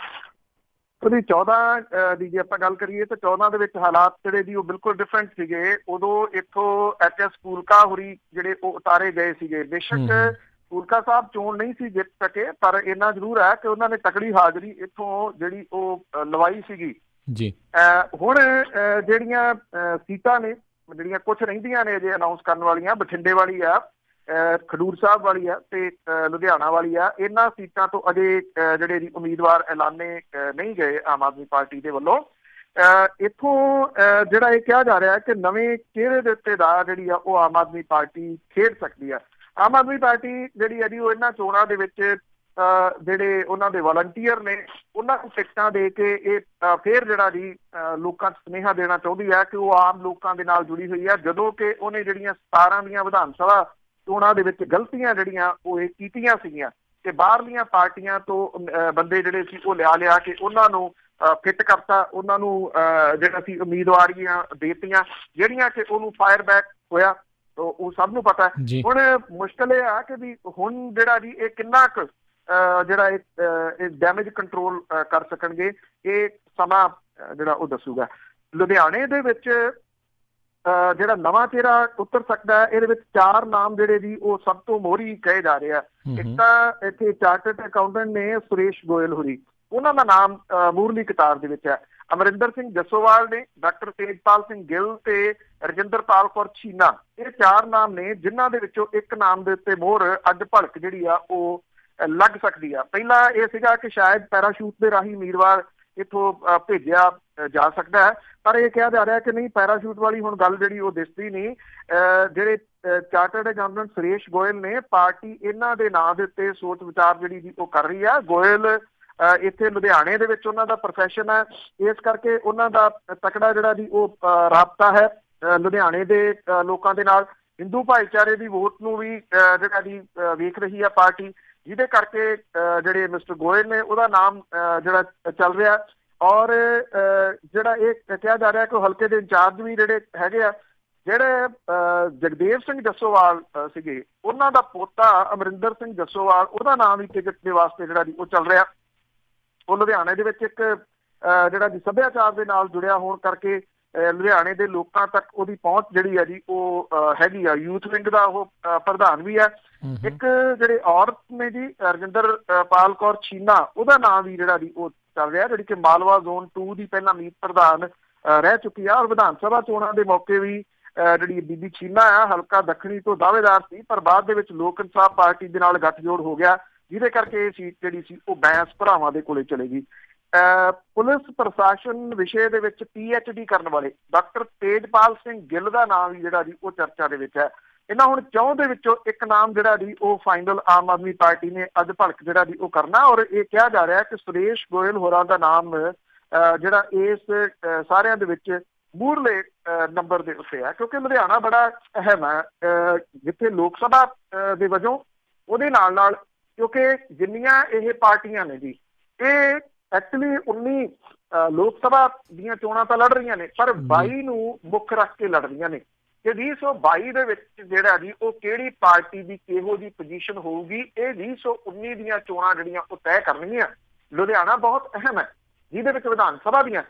ਉਹਦੀ 14 ਦੀ ਜੇ ਆਪਾਂ ਗੱਲ ਕਰੀਏ ਤਾਂ 14 ਦੇ ਵਿੱਚ ਹਾਲਾਤ ਜਿਹੜੇ ਜੀ ਉਹ ਬਿਲਕੁਲ ਡਿਫਰੈਂਟ ਸੀਗੇ। ਉਦੋਂ ਇੱਥੋਂ HS ਫੂਲਕਾ ਹੋਰੀ ਜਿਹੜੇ ਉਹ ਉਤਾਰੇ ਗਏ ਸੀਗੇ। ਬੇਸ਼ੱਕ ਫੂਲਕਾ ਸਾਹਿਬ ਚੋਣ ਨਹੀਂ ਸੀ ਜਿੱਤ ਸਕੇ, ਪਰ ਇੰਨਾ ਜ਼ਰੂਰ ਹੈ ਕਿ ਉਹਨਾਂ ਨੇ ਤਕੜੀ ਹਾਜ਼ਰੀ ਇੱਥੋਂ ਜਿਹੜੀ ਉਹ ਲਵਾਈ ਸੀਗੀ ਜੀ। ਹੁਣ ਜਿਹੜੀਆਂ ਸੀਟਾਂ ਨੇ ਜਿਹੜੀਆਂ ਕੁਛ ਰਹਿੰਦੀਆਂ ਨੇ ਅਜੇ ਅਨਾਊਂਸ ਕਰਨ ਵਾਲੀਆਂ, ਬਠਿੰਡੇ ਵਾਲੀ ਆ, ਖਡੂਰ ਸਾਹਿਬ ਵਾਲੀ ਆ ਤੇ ਲੁਧਿਆਣਾ ਵਾਲੀ ਆ, ਇਹਨਾਂ ਸੀਟਾਂ ਤੋਂ ਅਜੇ ਜਿਹੜੇ ਜੀ ਉਮੀਦਵਾਰ ਐਲਾਨੇ ਨਹੀਂ ਗਏ ਆਮ ਆਦਮੀ ਪਾਰਟੀ ਦੇ ਵੱਲੋਂ। ਇੱਥੋਂ ਜਿਹੜਾ ਇਹ ਕਿਹਾ ਜਾ ਰਿਹਾ ਕਿ ਨਵੇਂ ਚਿਹਰੇ ਦੇ ਉੱਤੇ ਦਾ ਜਿਹੜੀ ਆ ਉਹ ਆਮ ਆਦਮੀ ਪਾਰਟੀ ਖੇਡ ਸਕਦੀ ਆ। ਆਮ ਆਦਮੀ ਪਾਰਟੀ ਜਿਹੜੀ ਹੈ ਜੀ ਉਹ ਇਹਨਾਂ ਚੋਣਾਂ ਦੇ ਵਿੱਚ ਜਿਹੜੇ ਉਹਨਾਂ ਦੇ ਵਲੰਟੀਅਰ ਨੇ ਉਹਨਾਂ ਨੂੰ ਟਿਕਟਾਂ ਦੇ ਕੇ ਇਹ ਫਿਰ ਜਿਹੜਾ ਜੀ ਲੋਕਾਂ 'ਚ ਸੁਨੇਹਾ ਦੇਣਾ ਚਾਹੁੰਦੀ ਹੈ ਕਿ ਉਹ ਆਮ ਲੋਕਾਂ ਦੇ ਨਾਲ ਜੁੜੀ ਹੋਈ ਹੈ, ਜਦੋਂ ਕਿ ਉਹਨੇ ਜਿਹੜੀਆਂ 17 ਦੀਆਂ ਵਿਧਾਨ ਸਭਾ ਚੋਣਾਂ ਦੇ ਵਿੱਚ ਗਲਤੀਆਂ ਜਿਹੜੀਆਂ ਉਹ ਇਹ ਕੀਤੀਆਂ ਸੀਗੀਆਂ ਤੇ ਬਾਹਰਲੀਆਂ ਪਾਰਟੀਆਂ ਤੋਂ ਬੰਦੇ ਜਿਹੜੇ ਸੀ ਉਹ ਲਿਆ ਕੇ ਉਹਨਾਂ ਨੂੰ ਫਿੱਟ ਕਰਤਾ, ਉਹਨਾਂ ਨੂੰ ਜਿਹੜਾ ਸੀ ਉਮੀਦਵਾਰੀਆਂ ਦੇਤੀਆਂ ਜਿਹੜੀਆਂ ਕਿ ਉਹਨੂੰ ਫਾਇਰ ਬੈਕ ਹੋਇਆ। ਉਹ ਸਭ ਨੂੰ ਪਤਾ। ਹੁਣ ਮੁਸ਼ਕਿਲ ਇਹ ਆ ਕਿ ਵੀ ਹੁਣ ਜਿਹੜਾ ਜੀ ਇਹ ਕਿੰਨਾ ਕੁ ਜਿਹੜਾ ਇਹ ਡੈਮੇਜ ਕੰਟਰੋਲ ਕਰ ਸਕਣਗੇ, ਇਹ ਸਮਾਂ ਜਿਹੜਾ ਉਹ ਦੱਸੂਗਾ। ਲੁਧਿਆਣੇ ਦੇ ਵਿੱਚ ਜਿਹੜਾ ਨਵਾਂ ਚਿਹਰਾ ਉਤਰ ਸਕਦਾ, ਇਹਦੇ ਵਿੱਚ 4 ਨਾਮ ਜਿਹੜੇ ਜੀ ਉਹ ਸਭ ਤੋਂ ਮੋਹਰੀ ਕਹੇ ਜਾ ਰਹੇ ਆ। ਇੱਕ ਤਾਂ ਇੱਥੇ ਚਾਰਟਰਡ ਅਕਾਊਂਟੈਂਟ ਨੇ ਸੁਰੇਸ਼ ਗੋਇਲ ਹੋਰੀ, ਉਹਨਾਂ ਦਾ ਨਾਮ ਮੂਹਰਲੀ ਕਤਾਰ ਦੇ ਵਿੱਚ ਹੈ। ਅਮਰਿੰਦਰ ਸਿੰਘ ਜੱਸੋਵਾਲ ਨੇ, ਡਾਕਟਰ ਤੇਜਪਾਲ ਸਿੰਘ ਗਿੱਲ ਤੇ ਰਜਿੰਦਰਪਾਲ ਕੌਰ ਛੀਨਾ, ਇਹ 4 ਨਾਮ ਨੇ ਜਿਨ੍ਹਾਂ ਦੇ ਵਿੱਚੋਂ ਇੱਕ ਨਾਮ ਦੇ ਉੱਤੇ ਮੋਹਰ ਅੱਜ ਭੜਕ ਜਿਹੜੀ ਆ ਉਹ ਲੱਗ ਸਕਦੀ ਆ। ਪਹਿਲਾਂ ਇਹ ਸੀਗਾ ਕਿ ਸ਼ਾਇਦ ਪੈਰਾਸ਼ੂਟ ਦੇ ਰਾਹੀਂ ਉਮੀਦਵਾਰ ਇੱਥੋਂ ਭੇਜਿਆ ਜਾ ਸਕਦਾ ਹੈ, ਪਰ ਇਹ ਕਿਹਾ ਜਾ ਰਿਹਾ ਕਿ ਨਹੀਂ, ਪੈਰਾਸ਼ੂਟ ਵਾਲੀ ਹੁਣ ਗੱਲ ਜਿਹੜੀ ਉਹ ਦਿਸਦੀ ਨਹੀਂ। ਜਿਹੜੇ ਚਾਰਟਰਡ ਅਕਾਊਂਟੈਂਟ ਸੁਰੇਸ਼ ਗੋਇਲ ਨੇ, ਪਾਰਟੀ ਇਹਨਾਂ ਦੇ ਨਾਂ ਦੇ ਉੱਤੇ ਸੋਚ ਵਿਚਾਰ ਜਿਹੜੀ ਉਹ ਕਰ ਰਹੀ ਆ। ਗੋਇਲ ਇੱਥੇ ਲੁਧਿਆਣੇ ਦੇ ਵਿੱਚ ਉਹਨਾਂ ਦਾ ਪ੍ਰੋਫੈਸ਼ਨ ਹੈ, ਇਸ ਕਰਕੇ ਉਹਨਾਂ ਦਾ ਤਕੜਾ ਜਿਹੜਾ ਜੀ ਉਹ ਰਾਬਤਾ ਹੈ ਲੁਧਿਆਣੇ ਦੇ ਲੋਕਾਂ ਦੇ ਨਾਲ। ਹਿੰਦੂ ਭਾਈਚਾਰੇ ਦੀ ਵੋਟ ਨੂੰ ਵੀ ਜਿਹੜਾ ਜੀ ਵੇਖ ਰਹੀ ਆ ਪਾਰਟੀ, ਜਿਹਦੇ ਕਰਕੇ ਜਿਹੜੇ ਮਿਸਟਰ ਗੋਇਲ ਨੇ ਉਹਦਾ ਨਾਮ ਜਿਹੜਾ ਚੱਲ ਰਿਹਾ। ਔਰ ਜਿਹੜਾ ਇਹ ਕਿਹਾ ਜਾ ਰਿਹਾ ਕਿ ਉਹ ਹਲਕੇ ਦੇ ਇੰਚਾਰਜ ਵੀ ਜਿਹੜੇ ਹੈਗੇ ਆ, ਜਿਹੜੇ ਜਗਦੇਵ ਸਿੰਘ ਜੱਸੋਵਾਲ ਸੀਗੇ, ਉਹਨਾਂ ਦਾ ਪੋਤਾ ਅਮਰਿੰਦਰ ਸਿੰਘ ਜੱਸੋਵਾਲ, ਉਹਦਾ ਨਾਮ ਵੀ ਟਿਕਟ ਦੇ ਵਾਸਤੇ ਜਿਹੜਾ ਜੀ ਉਹ ਚੱਲ ਰਿਹਾ। ਉਹ ਲੁਧਿਆਣੇ ਦੇ ਵਿੱਚ ਇੱਕ ਜਿਹੜਾ ਜੀ ਸੱਭਿਆਚਾਰ ਦੇ ਨਾਲ ਜੁੜਿਆ ਹੋਣ ਕਰਕੇ ਲੁਧਿਆਣੇ ਦੇ ਲੋਕਾਂ ਤੱਕ ਉਹਦੀ ਪਹੁੰਚ ਜਿਹੜੀ ਆ ਜੀ ਉਹ ਹੈਗੀ ਆ। ਯੂਥ ਵਿੰਗ ਦਾ ਉਹ ਪ੍ਰਧਾਨ ਵੀ ਹੈ। ਇੱਕ ਜਿਹੜੇ ਔਰਤ ਨੇ ਜੀ ਰਜਿੰਦਰਪਾਲ ਕੌਰ ਛੀਨਾ, ਉਹਦਾ ਨਾਮ ਵੀ ਜਿਹੜਾ ਜੀ ਉਹ ਚੱਲ ਰਿਹਾ, ਜਿਹੜੀ ਕਿ ਮਾਲਵਾ ਜ਼ੋਨ 2 ਦੀ ਪਹਿਲਾਂ ਮੀਤ ਪ੍ਰਧਾਨ ਰਹਿ ਚੁੱਕੀ ਆ। ਔਰ ਵਿਧਾਨ ਸਭਾ ਚੋਣਾਂ ਦੇ ਮੌਕੇ ਵੀ ਜਿਹੜੀ ਬੀਬੀ ਛੀਨਾ ਆ ਹਲਕਾ ਦੱਖਣੀ ਤੋਂ ਦਾਅਵੇਦਾਰ ਸੀ, ਪਰ ਬਾਅਦ ਦੇ ਵਿੱਚ ਲੋਕ ਇਨਸਾਫ ਪਾਰਟੀ ਦੇ ਨਾਲ ਗੱਠਜੋੜ ਹੋ ਗਿਆ, ਜਿਹਦੇ ਕਰਕੇ ਇਹ ਸੀਟ ਜਿਹੜੀ ਸੀ ਉਹ ਬੈਂਸ ਭਰਾਵਾਂ ਦੇ ਕੋਲੇ ਚਲੇਗੀ। ਪੁਲਿਸ ਪ੍ਰਸ਼ਾਸਨ ਵਿਸ਼ੇ ਦੇ ਵਿੱਚ PhD ਕਰਨ ਵਾਲੇ ਡਾਕਟਰ ਤੇਜਪਾਲ ਸਿੰਘ ਗਿੱਲ ਦਾ ਨਾਮ ਵੀ ਜਿਹੜਾ ਜੀ ਉਹ ਚਰਚਾ ਦੇ ਵਿੱਚ ਹੈ। ਇਹਨਾਂ ਹੁਣ 4 ਦੇ ਵਿੱਚੋਂ ਇੱਕ ਨਾਮ ਜਿਹੜਾ ਜੀ ਉਹ ਫਾਈਨਲ ਆਮ ਆਦਮੀ ਪਾਰਟੀ ਨੇ ਅੱਜ ਭਲਕ ਜਿਹੜਾ ਜੀ ਉਹ ਕਰਨਾ। ਔਰ ਇਹ ਕਿਹਾ ਜਾ ਰਿਹਾ ਕਿ ਸੁਰੇਸ਼ ਗੋਇਲ ਹੋਰਾਂ ਦਾ ਨਾਮ ਜਿਹੜਾ ਇਸ ਸਾਰਿਆਂ ਦੇ ਵਿੱਚ ਮੂਹਰਲੇ ਨੰਬਰ ਦੇ ਉੱਤੇ ਹੈ, ਕਿਉਂਕਿ ਲੁਧਿਆਣਾ ਬੜਾ ਅਹਿਮ ਹੈ ਜਿੱਥੇ ਲੋਕ ਸਭਾ ਦੇ ਵਜੋਂ। ਉਹਦੇ ਨਾਲ ਕਿਉਂਕਿ ਜਿੰਨੀਆਂ ਇਹ ਪਾਰਟੀਆਂ ਨੇ ਜੀ, ਇਹ ਐਕਚੁਅਲੀ 19 ਲੋਕ ਸਭਾ ਦੀਆਂ ਚੋਣਾਂ ਤਾਂ ਲੜ ਰਹੀਆਂ ਨੇ, ਪਰ 22 ਨੂੰ ਮੁੱਖ ਰੱਖ ਕੇ ਲੜ ਰਹੀਆਂ ਨੇ ਕਿ 2022 ਦੇ ਵਿੱਚ ਜਿਹੜਾ ਜੀ ਉਹ ਕਿਹੜੀ ਪਾਰਟੀ ਦੀ ਕਿਹੋ ਜਿਹੀ ਪੋਜੀਸ਼ਨ ਹੋਊਗੀ, ਇਹ 2019 ਦੀਆਂ ਚੋਣਾਂ ਜਿਹੜੀਆਂ ਉਹ ਤੈਅ ਕਰਨਗੀਆਂ। ਲੁਧਿਆਣਾ ਬਹੁਤ ਅਹਿਮ ਹੈ, ਜਿਹਦੇ ਵਿੱਚ ਵਿਧਾਨ ਸਭਾ ਦੀਆਂ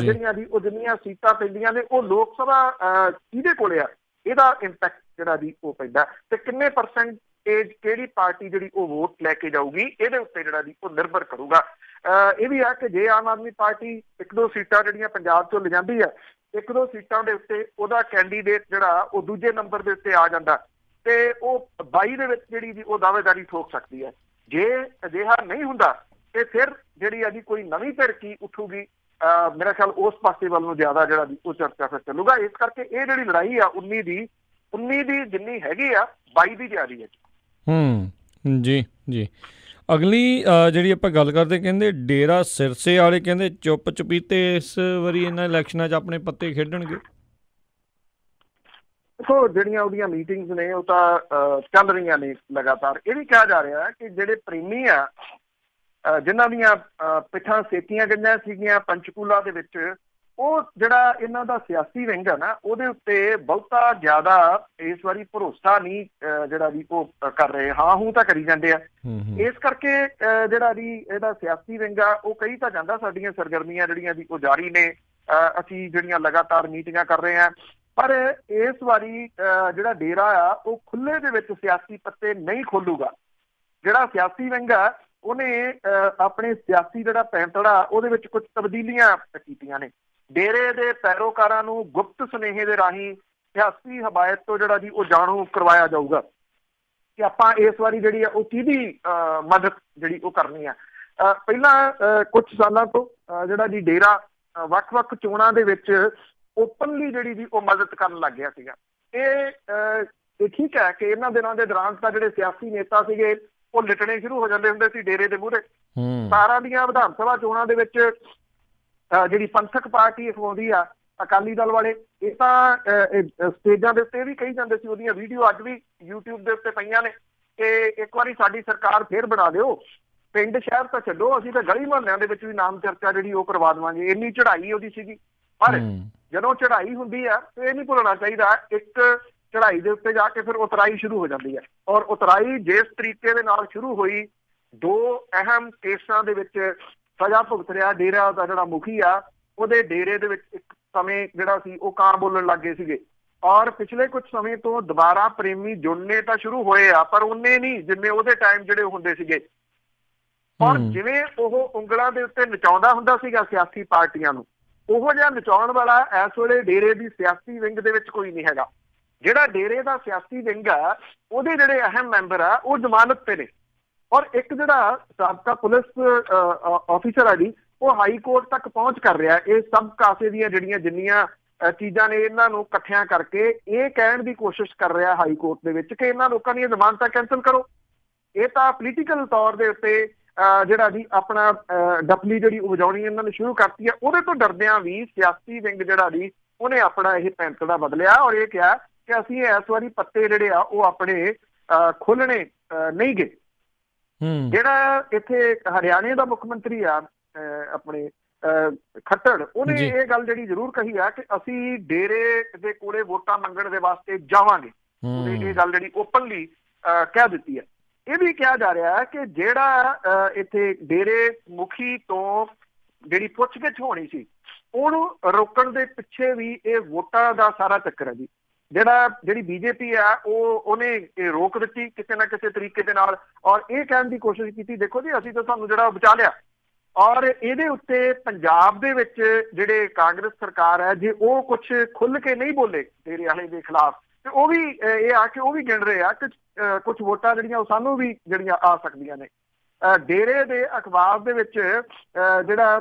ਜਿਹੜੀਆਂ ਜੀ ਉਹ ਜਿੰਨੀਆਂ ਸੀਟਾਂ ਪੈਂਦੀਆਂ ਨੇ, ਉਹ ਲੋਕ ਸਭਾ ਕਿਹਦੇ ਕੋਲੇ ਆ, ਇਹਦਾ ਇੰਪੈਕਟ ਜਿਹੜਾ ਜੀ ਉਹ ਪੈਂਦਾ, ਤੇ ਕਿੰਨੇ ਪਰਸੈਂਟੇਜ ਕਿਹੜੀ ਪਾਰਟੀ ਜਿਹੜੀ ਉਹ ਵੋਟ ਲੈ ਕੇ ਜਾਊਗੀ, ਇਹਦੇ ਉੱਤੇ ਜਿਹੜਾ ਜੀ ਉਹ ਨਿਰਭਰ ਕਰੂਗਾ। ਇਹ ਵੀ ਆ ਕਿ ਜੇ ਆਮ ਆਦਮੀ ਪਾਰਟੀ 1-2 ਸੀਟਾਂ ਜਿਹੜੀਆਂ ਪੰਜਾਬ ਚੋਂ ਲਿਜਾਂਦੀ ਹੈ, 1-2 ਸੀਟਾਂ ਦੇ ਉੱਤੇ ਉਹਦਾ ਕੈਂਡੀਡੇਟ ਜਿਹੜਾ ਉਹ ਦੂਜੇ ਨੰਬਰ ਦੇ ਉੱਤੇ ਆ ਜਾਂਦਾ, ਤੇ ਉਹ 22 ਦੇ ਵਿੱਚ ਜਿਹੜੀ ਜੀ ਉਹ ਦਾਅਵੇਦਾਰੀ ਠੋਕ ਸਕਦੀ ਹੈ। ਜੇ ਅਜਿਹਾ ਨਹੀਂ ਹੁੰਦਾ ਤੇ ਫਿਰ ਜਿਹੜੀ ਆ ਜੀ ਕੋਈ ਨਵੀਂ ਧਿਰ ਕੀ ਉੱਠੂਗੀ, ਮੇਰਾ ਖਿਆਲ ਉਸ ਪਾਸੇ ਵੱਲ ਨੂੰ ਜ਼ਿਆਦਾ ਜਿਹੜਾ ਜੀ ਉਹ ਚਰਚਾ ਫਿਰ ਚੱਲੂਗਾ। ਇਸ ਕਰਕੇ ਇਹ ਜਿਹੜੀ ਲੜਾਈ ਆ 19 ਦੀ ਜਿੰਨੀ ਹੈਗੀ ਆ 22 ਦੀ ਜ਼ਿਆਦੀ ਹੈ।
ਜੀ ਅਗਲੀ ਜਿਹੜੀ ਆਪਾਂ ਗੱਲ ਕਰਦੇ, ਕਹਿੰਦੇ ਡੇਰਾ ਸਿਰਸੇ ਵਾਲੇ ਕਹਿੰਦੇ ਚੁੱਪ ਚੁਪੀਤੇ ਇਸ ਵਾਰੀ ਇਹਨਾਂ ਇਲੈਕਸ਼ਨਾਂ 'ਚ ਆਪਣੇ ਪੱਤੇ ਖੇਡਣਗੇ।
ਦੇਖੋ, ਜਿਹੜੀਆਂ ਉਹਦੀਆਂ ਮੀਟਿੰਗਸ ਨੇ ਉਹ ਤਾਂ ਚੱਲ ਰਹੀਆਂ ਨੇ ਲਗਾਤਾਰ। ਇਹ ਵੀ ਕਿਹਾ ਜਾ ਰਿਹਾ ਹੈ ਕਿ ਜਿਹੜੇ ਪ੍ਰੇਮੀ ਆ, ਜਿਨ੍ਹਾਂ ਦੀਆਂ ਪਿੱਠਾਂ ਸੇਕੀਆਂ ਗਈਆਂ ਸੀਗੀਆਂ ਪੰਚਕੂਲਾ ਦੇ ਵਿੱਚ, ਉਹ ਜਿਹੜਾ ਇਹਨਾਂ ਦਾ ਸਿਆਸੀ ਵਿੰਗ ਹੈ ਨਾ, ਉਹਦੇ ਉੱਤੇ ਬਹੁਤਾ ਜ਼ਿਆਦਾ ਇਸ ਵਾਰੀ ਭਰੋਸਾ ਨਹੀਂ ਜਿਹੜਾ ਵੀ ਉਹ ਕਰ ਰਹੇ, ਹਾਂ ਹੂੰ ਤਾਂ ਕਰੀ ਜਾਂਦੇ ਆ। ਇਸ ਕਰਕੇ ਜਿਹੜਾ ਵੀ ਇਹਦਾ ਸਿਆਸੀ ਵਿੰਗ ਆ ਉਹ ਕਹੀ ਤਾਂ ਜਾਂਦਾ ਸਾਡੀਆਂ ਸਰਗਰਮੀਆਂ ਜਿਹੜੀਆਂ ਵੀ ਉਹ ਜਾਰੀ ਨੇ, ਅਸੀਂ ਜਿਹੜੀਆਂ ਲਗਾਤਾਰ ਮੀਟਿੰਗਾਂ ਕਰ ਰਹੇ ਹਾਂ, ਪਰ ਇਸ ਵਾਰੀ ਜਿਹੜਾ ਡੇਰਾ ਆ ਉਹ ਖੁੱਲੇ ਦੇ ਵਿੱਚ ਸਿਆਸੀ ਪੱਤੇ ਨਹੀਂ ਖੋਲੂਗਾ। ਜਿਹੜਾ ਸਿਆਸੀ ਵਿੰਗ ਆ ਉਹਨੇ ਆਪਣੇ ਸਿਆਸੀ ਜਿਹੜਾ ਪੈਂਤੜਾ ਉਹਦੇ ਵਿੱਚ ਕੁਝ ਤਬਦੀਲੀਆਂ ਕੀਤੀਆਂ ਨੇ। ਡੇਰੇ ਦੇ ਪੈਰੋਕਾਰਾਂ ਨੂੰ ਗੁਪਤ ਸੁਨੇਹੇ ਦੇ ਰਾਹੀਂ ਸਿਆਸੀ ਹਮਾਇਤ ਤੋਂ ਜਿਹੜਾ ਜੀ ਉਹ ਜਾਣੂ ਕਰਵਾਇਆ ਜਾਊਗਾ ਕਿ ਆਪਾਂ ਇਸ ਵਾਰੀ ਜਿਹੜੀ ਆ ਉਹ ਕਿਹਦੀ ਮਦਦ ਜਿਹੜੀ ਉਹ ਕਰਨੀ ਆ। ਪਹਿਲਾਂ ਕੁਝ ਸਾਲਾਂ ਤੋਂ ਜਿਹੜਾ ਜੀ ਡੇਰਾ ਵੱਖ-ਵੱਖ ਚੋਣਾਂ ਦੇ ਵਿੱਚ ਓਪਨਲੀ ਜਿਹੜੀ ਜੀ ਉਹ ਮਦਦ ਕਰਨ ਲੱਗ ਗਿਆ ਸੀਗਾ। ਇਹ ਠੀਕ ਹੈ ਕਿ ਇਹਨਾਂ ਦਿਨਾਂ ਦੇ ਦੌਰਾਨ ਤਾਂ ਜਿਹੜੇ ਸਿਆਸੀ ਨੇਤਾ ਸੀਗੇ ਉਹ ਲਿਟਣੇ ਸ਼ੁਰੂ ਹੋ ਜਾਂਦੇ ਹੁੰਦੇ ਸੀ ਡੇਰੇ ਦੇ ਮੂਹਰੇ। 17 ਦੀਆਂ ਵਿਧਾਨ ਸਭਾ ਚੋਣਾਂ ਦੇ ਵਿੱਚ ਜਿਹੜੀ ਪੰਥਕ ਪਾਰਟੀ ਅਖਵਾਉਂਦੀ ਆ ਅਕਾਲੀ ਦਲ ਵਾਲੇ, ਇਹ ਤਾਂ ਸਟੇਜਾਂ ਦੇ ਉੱਤੇ ਵੀ ਕਹੀ ਜਾਂਦੇ ਸੀ, ਉਹਦੀਆਂ ਵੀਡੀਓ ਅੱਜ ਵੀ YouTube ਦੇ ਉੱਤੇ ਪਈਆਂ ਨੇ ਕਿ ਇੱਕ ਵਾਰੀ ਸਾਡੀ ਸਰਕਾਰ ਫੇਰ ਬਣਾ ਦਿਓ, ਪਿੰਡ ਸ਼ਹਿਰ ਤਾਂ ਛੱਡੋ, ਅਸੀਂ ਤਾਂ ਗਲੀ ਮੁਹੱਲਿਆਂ ਦੇ ਵਿੱਚ ਵੀ ਨਾਮ ਚਰਚਾ ਜਿਹੜੀ ਉਹ ਕਰਵਾ ਦੇਵਾਂਗੇ। ਇੰਨੀ ਚੜ੍ਹਾਈ ਉਹਦੀ ਸੀਗੀ। ਪਰ ਜਦੋਂ ਚੜ੍ਹਾਈ ਹੁੰਦੀ ਆ ਤੇ ਇਹ ਨਹੀਂ ਭੁੱਲਣਾ ਚਾਹੀਦਾ, ਇੱਕ ਚੜ੍ਹਾਈ ਦੇ ਉੱਤੇ ਜਾ ਕੇ ਫਿਰ ਉਤਰਾਈ ਸ਼ੁਰੂ ਹੋ ਜਾਂਦੀ ਹੈ। ਔਰ ਉਤਰਾਈ ਜਿਸ ਤਰੀਕੇ ਦੇ ਨਾਲ ਸ਼ੁਰੂ ਹੋਈ, 2 ਅਹਿਮ ਕੇਸਾਂ ਦੇ ਵਿੱਚ ਸਜ਼ਾ ਭੁਗਤ ਰਿਹਾ ਡੇਰਾ ਦਾ ਜਿਹੜਾ ਮੁਖੀ ਆ, ਉਹਦੇ ਡੇਰੇ ਦੇ ਵਿੱਚ ਇੱਕ ਸਮੇਂ ਜਿਹੜਾ ਸੀ ਉਹ ਕਾਂ ਬੋਲਣ ਲੱਗ ਗਏ ਸੀਗੇ। ਔਰ ਪਿਛਲੇ ਕੁਝ ਸਮੇਂ ਤੋਂ ਦੁਬਾਰਾ ਪ੍ਰੇਮੀ ਜੁੜਨੇ ਤਾਂ ਸ਼ੁਰੂ ਹੋਏ ਆ, ਪਰ ਉਹਨੇ ਨਹੀਂ ਜਿੰਨੇ ਉਹਦੇ ਟਾਈਮ ਜਿਹੜੇ ਹੁੰਦੇ ਸੀਗੇ। ਔਰ ਜਿਵੇਂ ਉਹ ਉਂਗਲਾਂ ਦੇ ਉੱਤੇ ਨਚਾਉਂਦਾ ਹੁੰਦਾ ਸੀਗਾ ਸਿਆਸੀ ਪਾਰਟੀਆਂ ਨੂੰ, ਉਹੋ ਜਿਹਾ ਨਚਾਉਣ ਵਾਲਾ ਇਸ ਵੇਲੇ ਡੇਰੇ ਦੀ ਸਿਆਸੀ ਵਿੰਗ ਦੇ ਵਿੱਚ ਕੋਈ ਨਹੀਂ ਹੈਗਾ। ਜਿਹੜਾ ਡੇਰੇ ਦਾ ਸਿਆਸੀ ਵਿੰਗ ਆ, ਉਹਦੇ ਜਿਹੜੇ ਅਹਿਮ ਮੈਂਬਰ ਆ ਉਹ ਜ਼ਮਾਨਤ ਤੇ ਨੇ। ਔਰ ਇੱਕ ਜਿਹੜਾ ਸਾਬਕਾ ਪੁਲਿਸ ਆਫੀਸਰ ਆ ਜੀ, ਉਹ ਹਾਈ ਕੋਰਟ ਤੱਕ ਪਹੁੰਚ ਕਰ ਰਿਹਾ। ਇਹ ਸਭ ਕਾਸੇ ਦੀਆਂ ਜਿਹੜੀਆਂ ਜਿੰਨੀਆਂ ਚੀਜ਼ਾਂ ਨੇ ਇਹਨਾਂ ਨੂੰ ਇਕੱਠਿਆਂ ਕਰਕੇ ਇਹ ਕਹਿਣ ਦੀ ਕੋਸ਼ਿਸ਼ ਕਰ ਰਿਹਾ ਹਾਈ ਕੋਰਟ ਦੇ ਵਿੱਚ ਕਿ ਇਹਨਾਂ ਲੋਕਾਂ ਦੀਆਂ ਜ਼ਮਾਨਤਾਂ ਕੈਂਸਲ ਕਰੋ। ਇਹ ਤਾਂ ਪੋਲੀਟੀਕਲ ਤੌਰ ਦੇ ਉੱਤੇ ਜਿਹੜਾ ਜੀ ਆਪਣਾ ਡਪਲੀ ਜਿਹੜੀ ਵਜਾਉਣੀ ਇਹਨਾਂ ਨੇ ਸ਼ੁਰੂ ਕਰਤੀ ਹੈ। ਉਹਦੇ ਤੋਂ ਡਰਦਿਆਂ ਵੀ ਸਿਆਸੀ ਵਿੰਗ ਜਿਹੜਾ ਜੀ ਉਹਨੇ ਆਪਣਾ ਇਹ ਪੈਂਤੜਾ ਬਦਲਿਆ ਔਰ ਇਹ ਕਿਹਾ ਕਿ ਅਸੀਂ ਇਸ ਵਾਰੀ ਪੱਤੇ ਜਿਹੜੇ ਆ ਉਹ ਆਪਣੇ ਖੋਲਣੇ ਨਹੀਂ ਗਏ। ਜਿਹੜਾ ਇੱਥੇ ਹਰਿਆਣੇ ਦਾ ਮੁੱਖ ਮੰਤਰੀ ਆ ਆਪਣੇ ਖੱਟੜ, ਉਹਨੇ ਇਹ ਗੱਲ ਜਿਹੜੀ ਜ਼ਰੂਰ ਕਹੀ ਆ ਕਿ ਅਸੀਂ ਡੇਰੇ ਦੇ ਕੋਲੇ ਵੋਟਾਂ ਮੰਗਣ ਦੇ ਵਾਸਤੇ ਜਾਵਾਂਗੇ। ਉਹਨੇ ਇਹ ਗੱਲ ਜਿਹੜੀ ਓਪਨਲੀ ਕਹਿ ਦਿੱਤੀ ਹੈ। ਇਹ ਵੀ ਕਿਹਾ ਜਾ ਰਿਹਾ ਹੈ ਕਿ ਜਿਹੜਾ ਇੱਥੇ ਡੇਰੇ ਮੁਖੀ ਤੋਂ ਜਿਹੜੀ ਪੁੱਛਗਿੱਛ ਹੋਣੀ ਸੀ, ਉਹਨੂੰ ਰੋਕਣ ਦੇ ਪਿੱਛੇ ਵੀ ਇਹ ਵੋਟਾਂ ਦਾ ਸਾਰਾ ਚੱਕਰ ਹੈ ਜੀ। ਜਿਹੜੀ ਬੀਜੇਪੀ ਆ ਉਹਨੇ ਇਹ ਰੋਕ ਦਿੱਤੀ ਕਿਸੇ ਨਾ ਕਿਸੇ ਤਰੀਕੇ ਦੇ ਨਾਲ, ਔਰ ਇਹ ਕਹਿਣ ਦੀ ਕੋਸ਼ਿਸ਼ ਕੀਤੀ ਦੇਖੋ ਜੀ ਅਸੀਂ ਤਾਂ ਤੁਹਾਨੂੰ ਜਿਹੜਾ ਬਚਾ ਲਿਆ। ਔਰ ਇਹਦੇ ਉੱਤੇ ਪੰਜਾਬ ਦੇ ਵਿੱਚ ਜਿਹੜੇ ਕਾਂਗਰਸ ਸਰਕਾਰ ਹੈ, ਜੇ ਉਹ ਕੁਛ ਖੁੱਲ ਕੇ ਨਹੀਂ ਬੋਲੇ ਡੇਰੇ ਵਾਲੇ ਦੇ ਖਿਲਾਫ, ਤੇ ਉਹ ਵੀ ਇਹ ਆ ਕਿ ਉਹ ਵੀ ਗਿਣ ਰਹੇ ਆ ਕਿ ਕੁਝ ਵੋਟਾਂ ਜਿਹੜੀਆਂ ਉਹ ਸਾਨੂੰ ਵੀ ਜਿਹੜੀਆਂ ਆ ਸਕਦੀਆਂ ਨੇ। ਡੇਰੇ ਦੇ ਅਖਬਾਰ ਦੇ ਵਿੱਚ ਜਿਹੜਾ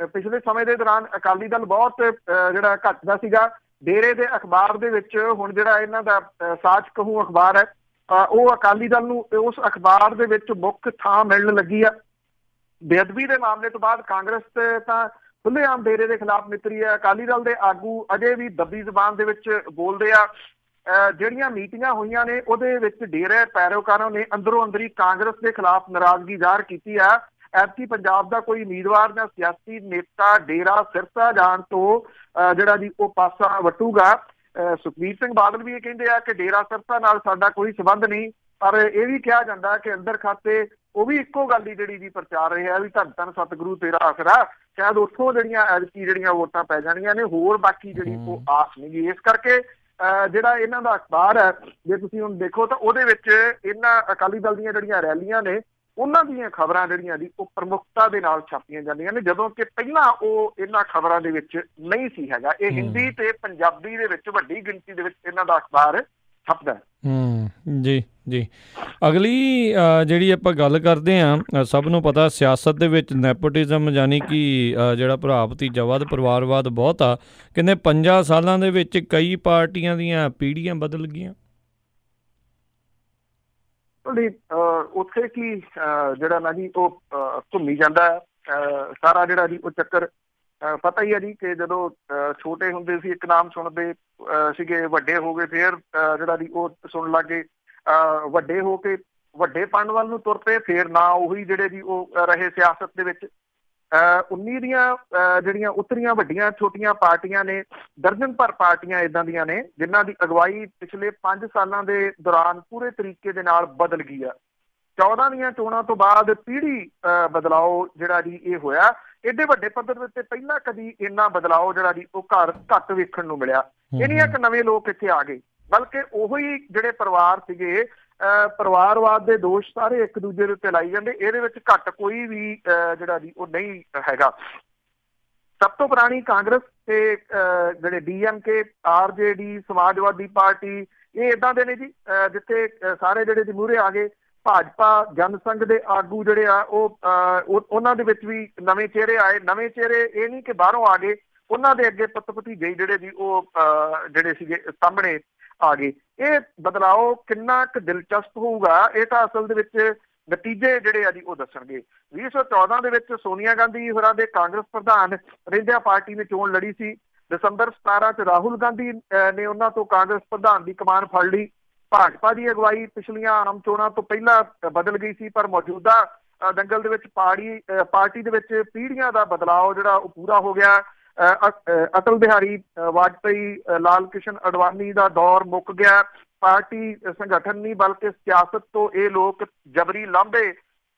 ਪਿਛਲੇ ਸਮੇਂ ਦੇ ਦੌਰਾਨ ਅਕਾਲੀ ਦਲ ਬਹੁਤ ਜਿਹੜਾ ਘੱਟਦਾ ਸੀਗਾ, ਡੇਰੇ ਦੇ ਅਖਬਾਰ ਦੇ ਵਿੱਚ ਹੁਣ ਜਿਹੜਾ ਇਹਨਾਂ ਦਾ ਸਾਚ ਕਹੂੰ ਅਖਬਾਰ ਹੈ, ਉਹ ਅਕਾਲੀ ਦਲ ਨੂੰ ਉਸ ਅਖਬਾਰ ਦੇ ਵਿੱਚ ਮੁੱਖ ਥਾਂ ਮਿਲਣ ਲੱਗੀ ਆ। ਬੇਅਦਬੀ ਦੇ ਮਾਮਲੇ ਤੋਂ ਬਾਅਦ ਕਾਂਗਰਸ ਤਾਂ ਖੁੱਲ੍ਹੇਆਮ ਡੇਰੇ ਦੇ ਖਿਲਾਫ ਨਿਤਰੀ ਹੈ। ਅਕਾਲੀ ਦਲ ਦੇ ਆਗੂ ਅਜੇ ਵੀ ਦੱਬੀ ਜ਼ਬਾਨ ਦੇ ਵਿੱਚ ਬੋਲਦੇ ਆ। ਜਿਹੜੀਆਂ ਮੀਟਿੰਗਾਂ ਹੋਈਆਂ ਨੇ ਉਹਦੇ ਵਿੱਚ ਡੇਰੇ ਪੈਰੋਕਾਰਾਂ ਨੇ ਅੰਦਰੋਂ ਅੰਦਰੀ ਕਾਂਗਰਸ ਦੇ ਖਿਲਾਫ ਨਾਰਾਜ਼ਗੀ ਜ਼ਾਹਰ ਕੀਤੀ ਆ। ਐਤਕੀ ਪੰਜਾਬ ਦਾ ਕੋਈ ਉਮੀਦਵਾਰ ਜਾਂ ਸਿਆਸੀ ਨੇਤਾ ਡੇਰਾ ਸਿਰਸਾ ਜਾਣ ਤੋਂ ਜਿਹੜਾ ਜੀ ਉਹ ਪਾਸਾ ਵੱਟੂਗਾ। ਸੁਖਬੀਰ ਸਿੰਘ ਬਾਦਲ ਵੀ ਇਹ ਕਹਿੰਦੇ ਆ ਕਿ ਡੇਰਾ ਸਿਰਸਾ ਨਾਲ ਸਾਡਾ ਕੋਈ ਸੰਬੰਧ ਨਹੀਂ, ਪਰ ਇਹ ਵੀ ਕਿਹਾ ਜਾਂਦਾ ਕਿ ਅੰਦਰ ਖਾਤੇ ਉਹ ਵੀ ਇੱਕੋ ਗੱਲ ਹੀ ਜਿਹੜੀ ਜੀ ਪ੍ਰਚਾਰ ਰਿਹਾ ਵੀ ਧੰਨ ਧੰਨ ਸਤਿਗੁਰੂ ਤੇਰਾ ਆਸਰਾ, ਸ਼ਾਇਦ ਉੱਥੋਂ ਜਿਹੜੀਆਂ ਵੋਟਾਂ ਪੈ ਜਾਣੀਆਂ ਨੇ, ਹੋਰ ਬਾਕੀ ਜਿਹੜੀ ਉਹ ਆਸ ਨਹੀਂ ਗੀ। ਇਸ ਕਰਕੇ ਜਿਹੜਾ ਇਹਨਾਂ ਦਾ ਅਖਬਾਰ ਹੈ, ਜੇ ਤੁਸੀਂ ਹੁਣ ਦੇਖੋ ਤਾਂ ਉਹਦੇ ਵਿੱਚ ਇਹਨਾਂ ਅਕਾਲੀ ਦਲ ਦੀਆਂ ਜਿਹੜੀਆਂ ਰੈਲੀਆਂ ਨੇ ਉਹਨਾਂ ਦੀਆਂ ਖਬਰਾਂ ਜਿਹੜੀਆਂ ਜੀ ਉਹ ਪ੍ਰਮੁੱਖਤਾ ਦੇ ਨਾਲ ਛਾਪੀਆਂ ਜਾਂਦੀਆਂ ਨੇ, ਜਦੋਂ ਕਿ ਪਹਿਲਾਂ ਉਹ ਇਹਨਾਂ ਖਬਰਾਂ ਦੇ ਵਿੱਚ ਨਹੀਂ ਸੀ ਹੈਗਾ। ਇਹ ਹਿੰਦੀ ਤੇ ਪੰਜਾਬੀ ਦੇ ਵਿੱਚ ਵੱਡੀ ਗਿਣਤੀ ਦੇ ਵਿੱਚ ਇਹਨਾਂ ਦਾ ਅਖਬਾਰ ਛਪਦਾ ਹੈ।
ਜੀ ਜੀ। ਅਗਲੀ ਜਿਹੜੀ ਆਪਾਂ ਗੱਲ ਕਰਦੇ ਹਾਂ, ਸਭ ਨੂੰ ਪਤਾ ਸਿਆਸਤ ਦੇ ਵਿੱਚ ਨੈਪੋਟਿਜ਼ਮ ਯਾਨੀ ਕਿ ਜਿਹੜਾ ਭਰਾ ਭਤੀਜਾਵਾਦ ਪਰਿਵਾਰਵਾਦ ਬਹੁਤ ਆ। ਕਹਿੰਦੇ 5 ਸਾਲਾਂ ਦੇ ਵਿੱਚ ਕਈ ਪਾਰਟੀਆਂ ਦੀਆਂ ਪੀੜ੍ਹੀਆਂ ਬਦਲ ਗਈਆਂ।
ਉੱਥੇ ਕੀ ਜਿਹੜਾ ਨਾ ਜੀ ਉਹ ਘੁੰਮੀ ਜਾਂਦਾ ਸਾਰਾ ਜਿਹੜਾ ਜੀ ਉਹ ਚੱਕਰ ਪਤਾ ਹੀ ਹੈ ਜੀ ਕਿ ਜਦੋਂ ਛੋਟੇ ਹੁੰਦੇ ਸੀ ਇੱਕ ਨਾਮ ਸੁਣਦੇ ਸੀਗੇ, ਵੱਡੇ ਹੋ ਗਏ ਫੇਰ ਜਿਹੜਾ ਜੀ ਉਹ ਸੁਣਨ ਲੱਗ ਗਏ, ਵੱਡੇ ਹੋ ਕੇ ਵੱਡੇ ਪਣ ਵੱਲ ਨੂੰ ਤੁਰ ਪਏ, ਫੇਰ ਨਾ ਉਹੀ ਜਿਹੜੇ ਜੀ ਉਹ ਰਹੇ ਸਿਆਸਤ ਦੇ ਵਿੱਚ। 19 ਦੀਆਂ ਜਿਹੜੀਆਂ ਉਤਰੀਆਂ ਵੱਡੀਆਂ ਛੋਟੀਆਂ ਪਾਰਟੀਆਂ ਨੇ, ਦਰਜਨ ਭਰ ਪਾਰਟੀਆਂ ਇੱਦਾਂ ਦੀਆਂ ਨੇ ਜਿਨ੍ਹਾਂ ਦੀ ਅਗਵਾਈ ਪਿਛਲੇ 5 ਸਾਲਾਂ ਦੇ ਦੌਰਾਨ ਪੂਰੇ ਤਰੀਕੇ ਦੇ ਨਾਲ ਬਦਲ ਗਈ ਆ। 14 ਦੀਆਂ ਚੋਣਾਂ ਤੋਂ ਬਾਅਦ ਪੀੜ੍ਹੀ ਬਦਲਾਓ ਜਿਹੜਾ ਜੀ ਇਹ ਹੋਇਆ। ਏਡੇ ਵੱਡੇ ਪੱਧਰ ਦੇ ਉੱਤੇ ਪਹਿਲਾਂ ਕਦੀ ਇੰਨਾ ਬਦਲਾਓ ਜਿਹੜਾ ਜੀ ਉਹ ਘੱਟ ਵੇਖਣ ਨੂੰ ਮਿਲਿਆ। ਇਹ ਨਹੀਂ ਆ ਕਿ ਨਵੇਂ ਲੋਕ ਇੱਥੇ ਆ ਗਏ, ਬਲਕਿ ਉਹੀ ਜਿਹੜੇ ਪਰਿਵਾਰ ਸੀਗੇ, ਪਰਿਵਾਰਵਾਦ ਦੇ ਦੋਸ਼ ਸਾਰੇ ਇੱਕ ਦੂਜੇ ਦੇ ਉੱਤੇ ਲਾਈ ਜਾਂਦੇ। ਇਹਦੇ ਵਿੱਚ ਘੱਟ ਕੋਈ ਵੀ ਜਿਹੜਾ ਜੀ ਉਹ ਨਹੀਂ ਹੈਗਾ। ਸਭ ਤੋਂ ਪੁਰਾਣੀ ਕਾਂਗਰਸ ਤੇ ਜਿਹੜੇ DMK, RJD, ਸਮਾਜਵਾਦੀ ਪਾਰਟੀ, ਇਹ ਇੱਦਾਂ ਦੇ ਨੇ ਜੀ ਜਿੱਥੇ ਸਾਰੇ ਜਿਹੜੇ ਜੀ ਮੂਹਰੇ ਆ ਗਏ। ਭਾਜਪਾ ਜਨ ਸੰਘ ਦੇ ਆਗੂ ਜਿਹੜੇ ਆ ਉਹਨਾਂ ਦੇ ਵਿੱਚ ਵੀ ਨਵੇਂ ਚਿਹਰੇ ਆਏ। ਨਵੇਂ ਚਿਹਰੇ ਇਹ ਨਹੀਂ ਕਿ ਬਾਹਰੋਂ ਆ ਗਏ, ਉਹਨਾਂ ਦੇ ਅੱਗੇ ਪੁੱਤ ਭਤੀਜੇ ਜਿਹੜੇ ਜੀ ਉਹ ਜਿਹੜੇ ਸੀਗੇ ਸਾਹਮਣੇ ਆ ਗਏ। ਇਹ ਬਦਲਾਓ ਕਿੰਨਾ ਕੁ ਦਿਲਚਸਪ ਹੋਊਗਾ, ਇਹ ਤਾਂ ਅਸਲ ਦੇ ਵਿੱਚ ਨਤੀਜੇ ਜਿਹੜੇ ਆ ਜੀ ਉਹ ਦੱਸਣਗੇ। 2014 ਦੇ ਵਿੱਚ ਸੋਨੀਆ ਗਾਂਧੀ ਹੋਰਾਂ ਦੇ ਕਾਂਗਰਸ ਪ੍ਰਧਾਨ ਰਹਿੰਦਿਆਂ ਪਾਰਟੀ ਨੇ ਚੋਣ ਲੜੀ ਸੀ। ਦਸੰਬਰ 17 ਚ ਰਾਹੁਲ ਗਾਂਧੀ ਨੇ ਉਹਨਾਂ ਤੋਂ ਕਾਂਗਰਸ ਪ੍ਰਧਾਨ ਦੀ ਕਮਾਨ ਫੜ ਲਈ। ਭਾਜਪਾ ਦੀ ਅਗਵਾਈ ਪਿਛਲੀਆਂ ਆਮ ਚੋਣਾਂ ਤੋਂ ਪਹਿਲਾਂ ਬਦਲ ਗਈ ਸੀ, ਪਰ ਮੌਜੂਦਾ ਦੰਗਲ ਦੇ ਵਿੱਚ ਪਾਰਟੀ ਦੇ ਵਿੱਚ ਪੀੜ੍ਹੀਆਂ ਦਾ ਬਦਲਾਅ ਜਿਹੜਾ ਉਹ ਪੂਰਾ ਹੋ ਗਿਆ। ਅਟਲ ਬਿਹਾਰੀ ਵਾਜਪੇਈ, ਲਾਲ ਕ੍ਰਿਸ਼ਨ ਅਡਵਾਨੀ ਦਾ ਦੌਰ ਮੁੱਕ ਗਿਆ। ਪਾਰਟੀ ਸੰਗਠਨ ਨਹੀਂ ਬਲਕਿ ਸਿਆਸਤ ਤੋਂ ਇਹ ਲੋਕ ਜਬਰੀ ਲਾਂਭੇ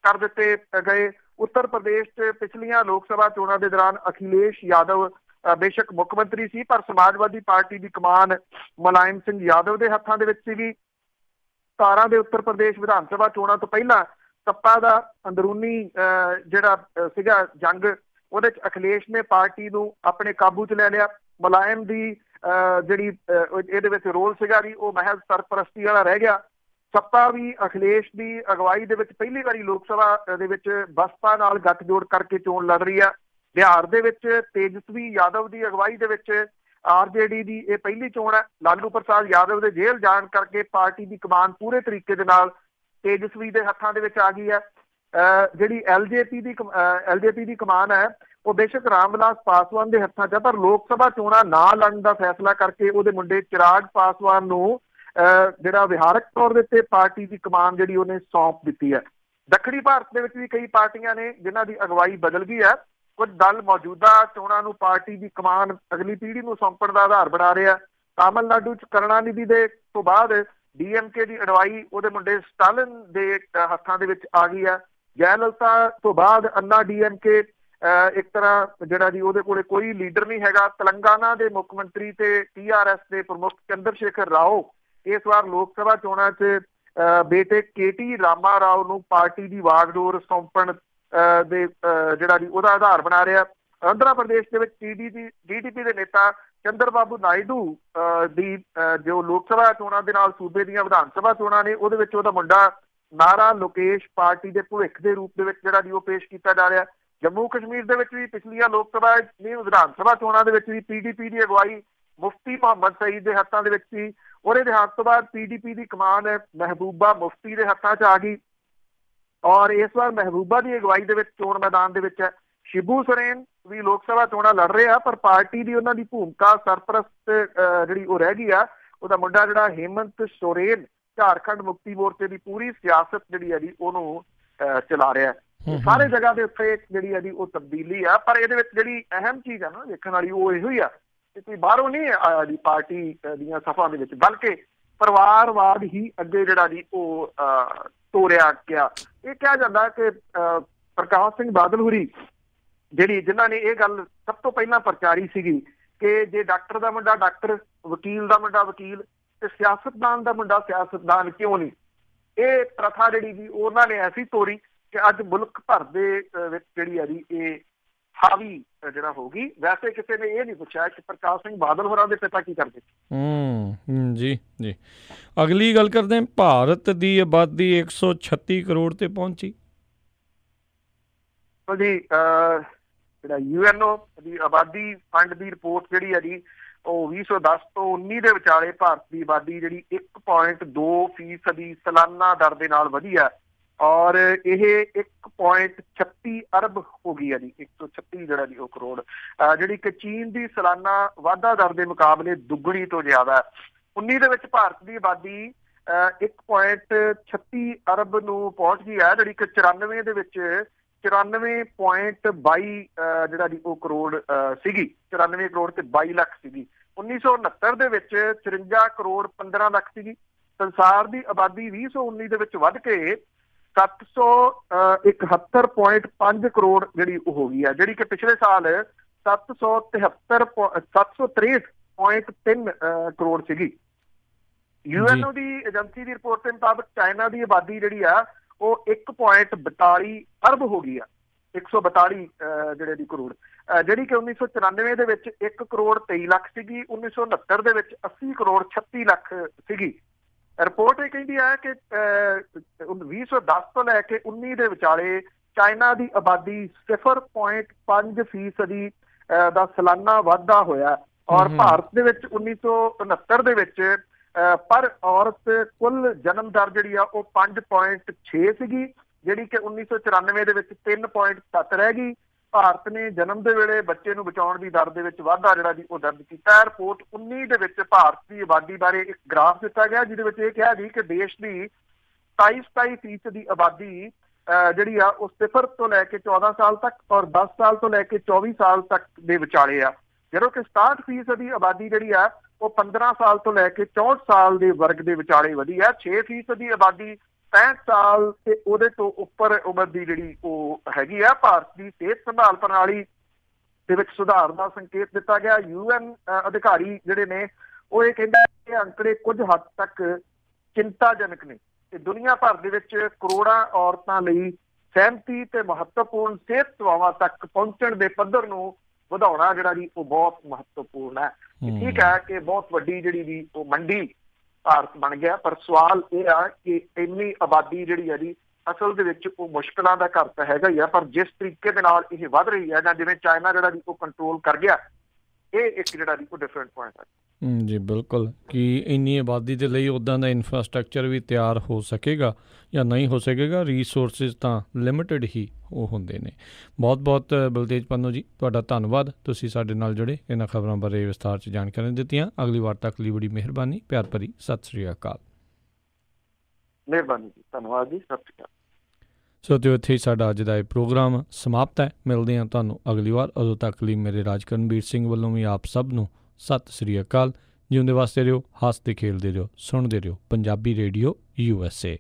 ਕਰ ਦਿੱਤੇ ਗਏ। ਉੱਤਰ ਪ੍ਰਦੇਸ਼ 'ਚ ਪਿਛਲੀਆਂ ਲੋਕ ਸਭਾ ਚੋਣਾਂ ਦੇ ਦੌਰਾਨ ਅਖਿਲੇਸ਼ ਯਾਦਵ ਬੇਸ਼ੱਕ ਮੁੱਖ ਮੰਤਰੀ ਸੀ, ਪਰ ਸਮਾਜਵਾਦੀ ਪਾਰਟੀ ਦੀ ਕਮਾਨ ਮੁਲਾਇਮ ਸਿੰਘ ਯਾਦਵ ਦੇ ਹੱਥਾਂ ਦੇ ਵਿੱਚ ਸੀਗੀ। 17 ਦੇ ਉੱਤਰ ਪ੍ਰਦੇਸ਼ ਵਿਧਾਨ ਸਭਾ ਚੋਣਾਂ ਤੋਂ ਪਹਿਲਾਂ ਸੱਤਾ ਦਾ ਅੰਦਰੂਨੀ ਜਿਹੜਾ ਸੀਗਾ ਜੰਗ, ਉਹਦੇ 'ਚ ਅਖਿਲੇਸ਼ ਨੇ ਪਾਰਟੀ ਨੂੰ ਆਪਣੇ ਕਾਬੂ 'ਚ ਲੈ ਲਿਆ। ਮੁਲਾਇਮ ਦੀ ਜਿਹੜੀ ਇਹਦੇ ਵਿੱਚ ਰੋਲ ਸੀਗਾ ਜੀ ਉਹ ਮਹਿਜ਼ ਸਰਪ੍ਰਸਤੀ ਵਾਲਾ ਰਹਿ ਗਿਆ। ਸੱਤਾ ਵੀ ਅਖਿਲੇਸ਼ ਦੀ ਅਗਵਾਈ ਦੇ ਵਿੱਚ ਪਹਿਲੀ ਵਾਰੀ ਲੋਕ ਸਭਾ ਦੇ ਵਿੱਚ ਬਸਪਾ ਨਾਲ ਗੱਠਜੋੜ ਕਰਕੇ ਚੋਣ ਲੜ ਰਹੀ ਆ। ਬਿਹਾਰ ਦੇ ਵਿੱਚ ਤੇਜਸਵੀ ਯਾਦਵ ਦੀ ਅਗਵਾਈ ਦੇ ਵਿੱਚ RJD ਦੀ ਇਹ ਪਹਿਲੀ ਚੋਣ ਹੈ। ਲਾਲੂ ਪ੍ਰਸਾਦ ਯਾਦਵ ਦੇ ਜੇਲ੍ਹ ਜਾਣ ਕਰਕੇ ਪਾਰਟੀ ਦੀ ਕਮਾਨ ਪੂਰੇ ਤਰੀਕੇ ਦੇ ਨਾਲ ਤੇਜਸਵੀ ਦੇ ਹੱਥਾਂ ਦੇ ਵਿੱਚ ਆ ਗਈ ਹੈ। ਜਿਹੜੀ LJP ਦੀ ਕਮਾਨ ਹੈ ਉਹ ਬੇਸ਼ੱਕ ਰਾਮ ਵਿਲਾਸ ਪਾਸਵਾਨ ਦੇ ਹੱਥਾਂ 'ਚ ਹੈ, ਪਰ ਲੋਕ ਸਭਾ ਚੋਣਾਂ ਨਾ ਲੜਨ ਦਾ ਫੈਸਲਾ ਕਰਕੇ ਉਹਦੇ ਮੁੰਡੇ ਚਿਰਾਗ ਪਾਸਵਾਨ ਨੂੰ ਜਿਹੜਾ ਵਿਹਾਰਕ ਤੌਰ ਦੇ ਉੱਤੇ ਪਾਰਟੀ ਦੀ ਕਮਾਨ ਜਿਹੜੀ ਉਹਨੇ ਸੌਂਪ ਦਿੱਤੀ ਹੈ। ਦੱਖਣੀ ਭਾਰਤ ਦੇ ਵਿੱਚ ਵੀ ਕਈ ਪਾਰਟੀਆਂ ਨੇ ਜਿਨ੍ਹਾਂ ਦੀ ਅਗਵਾਈ ਬਦਲ ਗਈ ਹੈ। ਕੁਝ ਦਲ ਮੌਜੂਦਾ ਚੋਣਾਂ ਨੂੰ ਪਾਰਟੀ ਦੀ ਕਮਾਨ ਅਗਲੀ ਪੀੜ੍ਹੀ ਨੂੰ ਸੌਂਪਣ ਦਾ ਆਧਾਰ ਬਣਾ ਰਿਹਾ। ਤਾਮਿਲਨਾਡੂ 'ਚ ਕਰੁਣਾਨਿਧੀ ਦੇ ਤੋਂ ਬਾਅਦ DMK ਦੀ ਅਡਵਾਈ ਉਹਦੇ ਮੁੰਡੇ ਸਟਾਲਿਨ ਦੇ ਹੱਥਾਂ ਦੇ ਵਿੱਚ ਆ ਗਈ ਹੈ। ਜੈਲਲਿਤਾ ਤੋਂ ਬਾਅਦ ਅੰਨਾ DMK ਇੱਕ ਤਰ੍ਹਾਂ ਜਿਹੜਾ ਜੀ ਉਹਦੇ ਕੋਲੇ ਕੋਈ ਲੀਡਰ ਨਹੀਂ ਹੈਗਾ। ਤੇਲੰਗਾਨਾ ਦੇ ਮੁੱਖ ਮੰਤਰੀ ਤੇ TRS ਦੇ ਪ੍ਰਮੁੱਖ ਚੰਦਰ ਸ਼ੇਖਰ ਰਾਓ ਇਸ ਵਾਰ ਲੋਕ ਸਭਾ ਚੋਣਾਂ 'ਚ ਬੇਟੇ KT ਰਾਮਾ ਰਾਓ ਨੂੰ ਪਾਰਟੀ ਦੀ ਵਾਗਡੋਰ ਸੌਂਪਣ ਦੇ ਜਿਹੜਾ ਜੀ ਉਹਦਾ ਆਧਾਰ ਬਣਾ ਰਿਹਾ। ਆਂਧਰਾ ਪ੍ਰਦੇਸ਼ ਦੇ ਵਿੱਚ DDP ਦੇ ਨੇਤਾ ਚੰਦਰ ਬਾਬੂ ਨਾਇਡੂ ਦੀ ਜੋ ਲੋਕ ਸਭਾ ਚੋਣਾਂ ਦੇ ਨਾਲ ਸੂਬੇ ਦੀਆਂ ਵਿਧਾਨ ਸਭਾ ਚੋਣਾਂ ਨੇ ਉਹਦੇ ਵਿੱਚ ਉਹਦਾ ਮੁੰਡਾ ਨਾਰਾ ਲੋਕੇਸ਼ ਪਾਰਟੀ ਦੇ ਭਵਿੱਖ ਦੇ ਰੂਪ ਦੇ ਵਿੱਚ ਜਿਹੜਾ ਜੀ ਉਹ ਪੇਸ਼ ਕੀਤਾ ਜਾ ਰਿਹਾ। ਜੰਮੂ ਕਸ਼ਮੀਰ ਦੇ ਵਿੱਚ ਵੀ ਪਿਛਲੀਆਂ ਲੋਕ ਸਭਾ ਵਿਧਾਨ ਸਭਾ ਚੋਣਾਂ ਦੇ ਵਿੱਚ ਵੀ PDP ਦੀ ਅਗਵਾਈ ਮੁਫਤੀ ਮੁਹੰਮਦ ਸਈਦ ਦੇ ਹੱਥਾਂ ਦੇ ਵਿੱਚ ਸੀ। ਉਹਦੇ ਦੇਹਾਂਤ ਤੋਂ ਬਾਅਦ PDP ਦੀ ਕਮਾਨ ਮਹਿਬੂਬਾ ਮੁਫਤੀ ਦੇ ਹੱਥਾਂ 'ਚ ਆ ਗਈ ਔਰ ਇਸ ਵਾਰ ਮਹਿਬੂਬਾ ਦੀ ਅਗਵਾਈ ਦੇ ਵਿੱਚ ਚੋਣ ਮੈਦਾਨ ਦੇ ਵਿੱਚ ਸ਼ਿਬੂ ਸੋਰੇਨ ਵੀ ਲੋਕ ਸਭਾ ਚੋਣਾਂ ਲੜ ਰਹੇ ਆ, ਪਰ ਪਾਰਟੀ ਦੀ ਉਹਨਾਂ ਦੀ ਭੂਮਿਕਾ ਸਰਪ੍ਰਸਤ ਜਿਹੜੀ ਉਹ ਰਹਿ ਗਈ ਆ। ਉਹਦਾ ਮੁੰਡਾ ਜਿਹੜਾ ਹੇਮੰਤ ਸੋਰੇਨ ਝਾਰਖੰਡ ਮੁਕਤੀ ਮੋਰਚੇ ਦੀ ਪੂਰੀ ਸਿਆਸਤ ਜਿਹੜੀ ਹੈ ਜੀ ਉਹਨੂੰ ਚਲਾ ਰਿਹਾ। ਸਾਰੇ ਜਗ੍ਹਾ ਦੇ ਉੱਤੇ ਜਿਹੜੀ ਹੈ ਜੀ ਉਹ ਤਬਦੀਲੀ ਆ, ਪਰ ਇਹਦੇ ਵਿੱਚ ਜਿਹੜੀ ਅਹਿਮ ਚੀਜ਼ ਆ ਨਾ ਵੇਖਣ ਵਾਲੀ ਉਹ ਇਹੋ ਹੀ ਆ ਕਿ ਕੋਈ ਬਾਹਰੋਂ ਨਹੀਂ ਆਇਆ ਜੀ ਪਾਰਟੀ ਦੀਆਂ ਸਫਾਂ ਦੇ ਵਿੱਚ, ਬਲਕਿ ਪਰਿਵਾਰਵਾਦ ਹੀ ਅੱਗੇ ਜਿਹੜਾ ਜੀ ਉਹ ਤੋਰਿਆ ਗਿਆ। ਇਹ ਕਿਹਾ ਜਾਂਦਾ ਕਿ ਪ੍ਰਕਾਸ਼ ਸਿੰਘ ਬਾਦਲ ਹੁਰੀ ਜਿਨ੍ਹਾਂ ਨੇ ਇਹ ਗੱਲ ਸਭ ਤੋਂ ਪਹਿਲਾਂ ਪ੍ਰਚਾਰੀ ਸੀਗੀ ਕਿ ਜੇ ਡਾਕਟਰ ਦਾ ਮੁੰਡਾ ਡਾਕਟਰ, ਵਕੀਲ ਦਾ ਮੁੰਡਾ ਵਕੀਲ ਤੇ ਸਿਆਸਤਦਾਨ ਦਾ ਮੁੰਡਾ ਸਿਆਸਤਦਾਨ ਕਿਉਂ ਨਹੀਂ, ਇਹ ਪ੍ਰਥਾ ਜਿਹੜੀ ਜੀ ਉਹਨਾਂ ਨੇ ਐਸੀ ਤੋਰੀ ਕਿ ਅੱਜ ਮੁਲਕ ਭਰ ਦੇ ਵਿੱਚ ਜਿਹੜੀ ਆ ਜੀ ਇਹ ਹਾਵੀ ਜਿਹੜਾ ਹੋਗੀ। ਵੈਸੇ ਕਿਸੇ ਨੇ ਇਹ ਨਹੀਂ ਪੁੱਛਿਆ ਕਿ ਪ੍ਰਕਾਸ਼ ਸਿੰਘ ਬਾਦਲ ਹੋਰਾਂ ਦੇ ਪਿਤਾ ਕੀ ਕਰਦੇ।
ਜੀ ਜੀ ਅਗਲੀ ਗੱਲ ਕਰਦੇ ਹਾਂ। ਭਾਰਤ ਦੀ ਆਬਾਦੀ 136 ਕਰੋੜ ਤੇ ਪਹੁੰਚੀ
ਜੀ। ਜਿਹੜਾ UNO ਦੀ ਆਬਾਦੀ ਫੰਡ ਦੀ ਰਿਪੋਰਟ ਜਿਹੜੀ ਹੈ ਜੀ ਉਹ 2010 ਤੋਂ 19 ਦੇ ਵਿਚਾਲੇ ਭਾਰਤ ਦੀ ਆਬਾਦੀ ਜਿਹੜੀ 1.2% ਸਾਲਾਨਾ ਦਰ ਦੇ ਨਾਲ ਵਧੀ ਹੈ ਔਰ ਇਹ 1.36 ਅਰਬ ਹੋ ਗਈ ਹੈ ਜੀ। 136 ਜਿਹੜਾ ਜੀ ਉਹ ਕਰੋੜ, ਜਿਹੜੀ ਕਿ ਚੀਨ ਦੀ ਸਾਲਾਨਾ ਵਾਧਾ ਦਰ ਦੇ ਮੁਕਾਬਲੇ ਦੁੱਗਣੀ ਤੋਂ ਜ਼ਿਆਦਾ ਹੈ। 19 ਦੇ ਵਿੱਚ ਭਾਰਤ ਦੀ ਆਬਾਦੀ 1.36 ਅਰਬ ਨੂੰ ਪਹੁੰਚ ਗਈ ਹੈ, ਜਿਹੜੀ ਕਿ 94 ਦੇ ਵਿੱਚ 94.22 ਜਿਹੜਾ ਜੀ ਉਹ ਕਰੋੜ ਸੀਗੀ। 94 ਕਰੋੜ ਤੇ 22 ਲੱਖ ਸੀਗੀ। 1969 ਦੇ ਵਿੱਚ 54 ਕਰੋੜ 15 ਲੱਖ ਸੀਗੀ। ਸੰਸਾਰ ਦੀ ਆਬਾਦੀ 2019 ਦੇ ਵਿੱਚ ਵੱਧ ਕੇ 771.5 ਕਰੋੜ ਜਿਹੜੀ ਉਹ ਹੋ ਗਈ ਹੈ, ਜਿਹੜੀ ਕਿ ਪਿਛਲੇ ਸਾਲ 763.3 ਕਰੋੜ ਸੀਗੀ। UNO ਦੀ ਏਜੰਸੀ ਦੀ ਰਿਪੋਰਟ ਦੇ ਮੁਤਾਬਕ ਚਾਈਨਾ ਦੀ ਆਬਾਦੀ ਜਿਹੜੀ ਆ ਉਹ 1.42 ਅਰਬ ਹੋ ਗਈ ਆ। 142 ਜਿਹੜੇ ਦੀ ਕਰੋੜ, ਜਿਹੜੀ ਕਿ 1994 ਦੇ ਵਿੱਚ 1 ਕਰੋੜ 23 ਲੱਖ ਸੀਗੀ। 1969 ਦੇ ਵਿੱਚ 80 ਕਰੋੜ 36 ਲੱਖ ਸੀਗੀ। ਰਿਪੋਰਟ ਇਹ ਕਹਿੰਦੀ ਹੈ ਕਿ 2010 ਤੋਂ ਲੈ ਕੇ 19 ਦੇ ਵਿਚਾਲੇ ਚਾਈਨਾ ਦੀ ਆਬਾਦੀ 0.5% ਦਾ ਸਾਲਾਨਾ ਵਾਧਾ ਹੋਇਆ ਔਰ ਭਾਰਤ ਦੇ ਵਿੱਚ 1969 ਦੇ ਵਿੱਚ ਪਰ ਔਰਤ ਕੁੱਲ ਜਨਮ ਦਰ ਜਿਹੜੀ ਆ ਉਹ 5.6 ਸੀਗੀ ਜਿਹੜੀ ਕਿ 1994 ਦੇ ਵਿੱਚ 3.7 ਰਹਿ ਗਈ। ਭਾਰਤ ਨੇ ਜਨਮ ਦੇ ਵੇਲੇ ਬੱਚੇ ਨੂੰ ਬਚਾਉਣ ਦੀ ਦਰ ਦੇ ਵਿੱਚ ਵਾਧਾ ਜਿਹੜਾ ਜੀ ਉਹ ਦਰਜ ਕੀਤਾ। ਰਿਪੋਰਟ 19 ਦੇ ਵਿੱਚ ਭਾਰਤ ਦੀ ਆਬਾਦੀ ਬਾਰੇ ਇੱਕ ਗ੍ਰਾਫ ਦਿੱਤਾ ਗਿਆ, ਜਿਹਦੇ ਵਿੱਚ ਇਹ ਕਿਹਾ ਜੀ ਕਿ ਦੇਸ਼ ਦੀ 27% ਦੀ ਆਬਾਦੀ ਜਿਹੜੀ ਆ ਉਹ 0 ਤੋਂ ਲੈ ਕੇ 14 ਸਾਲ ਤੱਕ ਔਰ 10 ਸਾਲ ਤੋਂ ਲੈ ਕੇ 24 ਸਾਲ ਤੱਕ ਦੇ ਵਿਚਾਲੇ ਆ, ਜਦੋਂ ਕਿ 67% ਦੀ ਆਬਾਦੀ ਜਿਹੜੀ ਆ ਉਹ 15 ਸਾਲ ਤੋਂ ਲੈ ਕੇ 64 ਸਾਲ ਦੇ ਵਰਗ ਦੇ ਵਿਚਾਲੇ ਵਧੀ ਆ। 6% ਦੀ ਆਬਾਦੀ 65 ਸਾਲ ਤੇ ਉਹਦੇ ਤੋਂ ਉੱਪਰ ਉਮਰ ਦੀ ਜਿਹੜੀ ਉਹ ਹੈਗੀ ਆ। ਭਾਰਤ ਦੀ ਸਿਹਤ ਸੰਭਾਲ ਪ੍ਰਣਾਲੀ ਦੇ ਵਿੱਚ ਸੁਧਾਰ ਦਾ ਸੰਕੇਤ ਦਿੱਤਾ ਗਿਆ। UN ਅਧਿਕਾਰੀ ਜਿਹੜੇ ਨੇ ਉਹ ਇਹ ਕਹਿੰਦੇ ਕਿ ਅੰਕੜੇ ਕੁਝ ਹੱਦ ਤੱਕ ਚਿੰਤਾਜਨਕ ਨੇ ਤੇ ਦੁਨੀਆ ਭਰ ਦੇ ਵਿੱਚ ਕਰੋੜਾਂ ਔਰਤਾਂ ਲਈ ਸਹਿਮਤੀ ਤੇ ਮਹੱਤਵਪੂਰਨ ਸਿਹਤ ਸੇਵਾਵਾਂ ਤੱਕ ਪਹੁੰਚਣ ਦੇ ਪੱਧਰ ਨੂੰ ਵਧਾਉਣਾ ਜਿਹੜਾ ਜੀ ਉਹ ਬਹੁਤ ਮਹੱਤਵਪੂਰਨ ਹੈ। ਠੀਕ ਹੈ ਕਿ ਬਹੁਤ ਵੱਡੀ ਜਿਹੜੀ ਵੀ ਉਹ ਮੰਡੀ ਭਾਰਤ ਬਣ ਗਿਆ, ਪਰ ਸਵਾਲ ਇਹ ਆ ਕਿ ਇੰਨੀ ਆਬਾਦੀ ਜਿਹੜੀ ਹੈ ਜੀ ਅਸਲ ਦੇ ਵਿੱਚ ਉਹ ਮੁਸ਼ਕਲਾਂ ਦਾ ਘਰ ਤਾਂ ਹੈਗਾ ਹੀ ਆ, ਪਰ ਜਿਸ ਤਰੀਕੇ ਦੇ ਨਾਲ ਇਹ ਵੱਧ ਰਹੀ ਹੈ ਜਾਂ ਜਿਵੇਂ ਚਾਈਨਾ ਜਿਹੜਾ ਜੀ ਉਹ ਕੰਟਰੋਲ ਕਰ ਗਿਆ, ਇਹ ਇੱਕ ਜਿਹੜਾ ਜੀ ਉਹ ਡਿਫਰੈਂਟ ਪੁਆਇੰਟ ਹੈ।
ਜੀ ਬਿਲਕੁਲ, ਕਿ ਇੰਨੀ ਆਬਾਦੀ ਦੇ ਲਈ ਉੱਦਾਂ ਦਾ ਇਨਫਰਾਸਟਰਕਚਰ ਵੀ ਤਿਆਰ ਹੋ ਸਕੇਗਾ ਜਾਂ ਨਹੀਂ ਹੋ ਸਕੇਗਾ। ਰੀਸੋਰਸਿਸ ਤਾਂ ਲਿਮਿਟਡ ਹੀ ਉਹ ਹੁੰਦੇ ਨੇ। ਬਹੁਤ ਬਹੁਤ ਬਲਤੇਜ ਪੰਨੂ ਜੀ, ਤੁਹਾਡਾ ਧੰਨਵਾਦ, ਤੁਸੀਂ ਸਾਡੇ ਨਾਲ ਜੁੜੇ, ਇਹਨਾਂ ਖਬਰਾਂ ਬਾਰੇ ਵਿਸਥਾਰ 'ਚ ਜਾਣਕਾਰੀ ਦਿੱਤੀਆਂ। ਅਗਲੀ ਵਾਰ ਤੱਕ ਲਈ ਬੜੀ ਮਿਹਰਬਾਨੀ, ਪਿਆਰ ਭਰੀ ਸਤਿ ਸ਼੍ਰੀ ਅਕਾਲ।
ਮਿਹਰਬਾਨੀ ਜੀ, ਧੰਨਵਾਦ ਜੀ, ਸਤਿ ਸ਼੍ਰੀ ਅਕਾਲ।
ਸੋ ਤੇ ਇੱਥੇ ਹੀ ਸਾਡਾ ਅੱਜ ਦਾ ਇਹ ਪ੍ਰੋਗਰਾਮ ਸਮਾਪਤ ਹੈ। ਮਿਲਦੇ ਹਾਂ ਤੁਹਾਨੂੰ ਅਗਲੀ ਵਾਰ। ਉਦੋਂ ਤੱਕ ਲਈ ਮੇਰੇ ਰਾਜਕਰਨਵੀਰ ਸਿੰਘ ਵੱਲੋਂ ਵੀ ਆਪ ਸਭ ਨੂੰ ਸਤਿ ਸ਼੍ਰੀ ਅਕਾਲ। ਜਿਉਂਦੇ ਵਾਸਤੇ ਰਹੋ, ਹੱਸਦੇ ਖੇਲਦੇ ਰਹੋ, ਸੁਣਦੇ ਰਹੋ ਪੰਜਾਬੀ ਰੇਡੀਓ USA।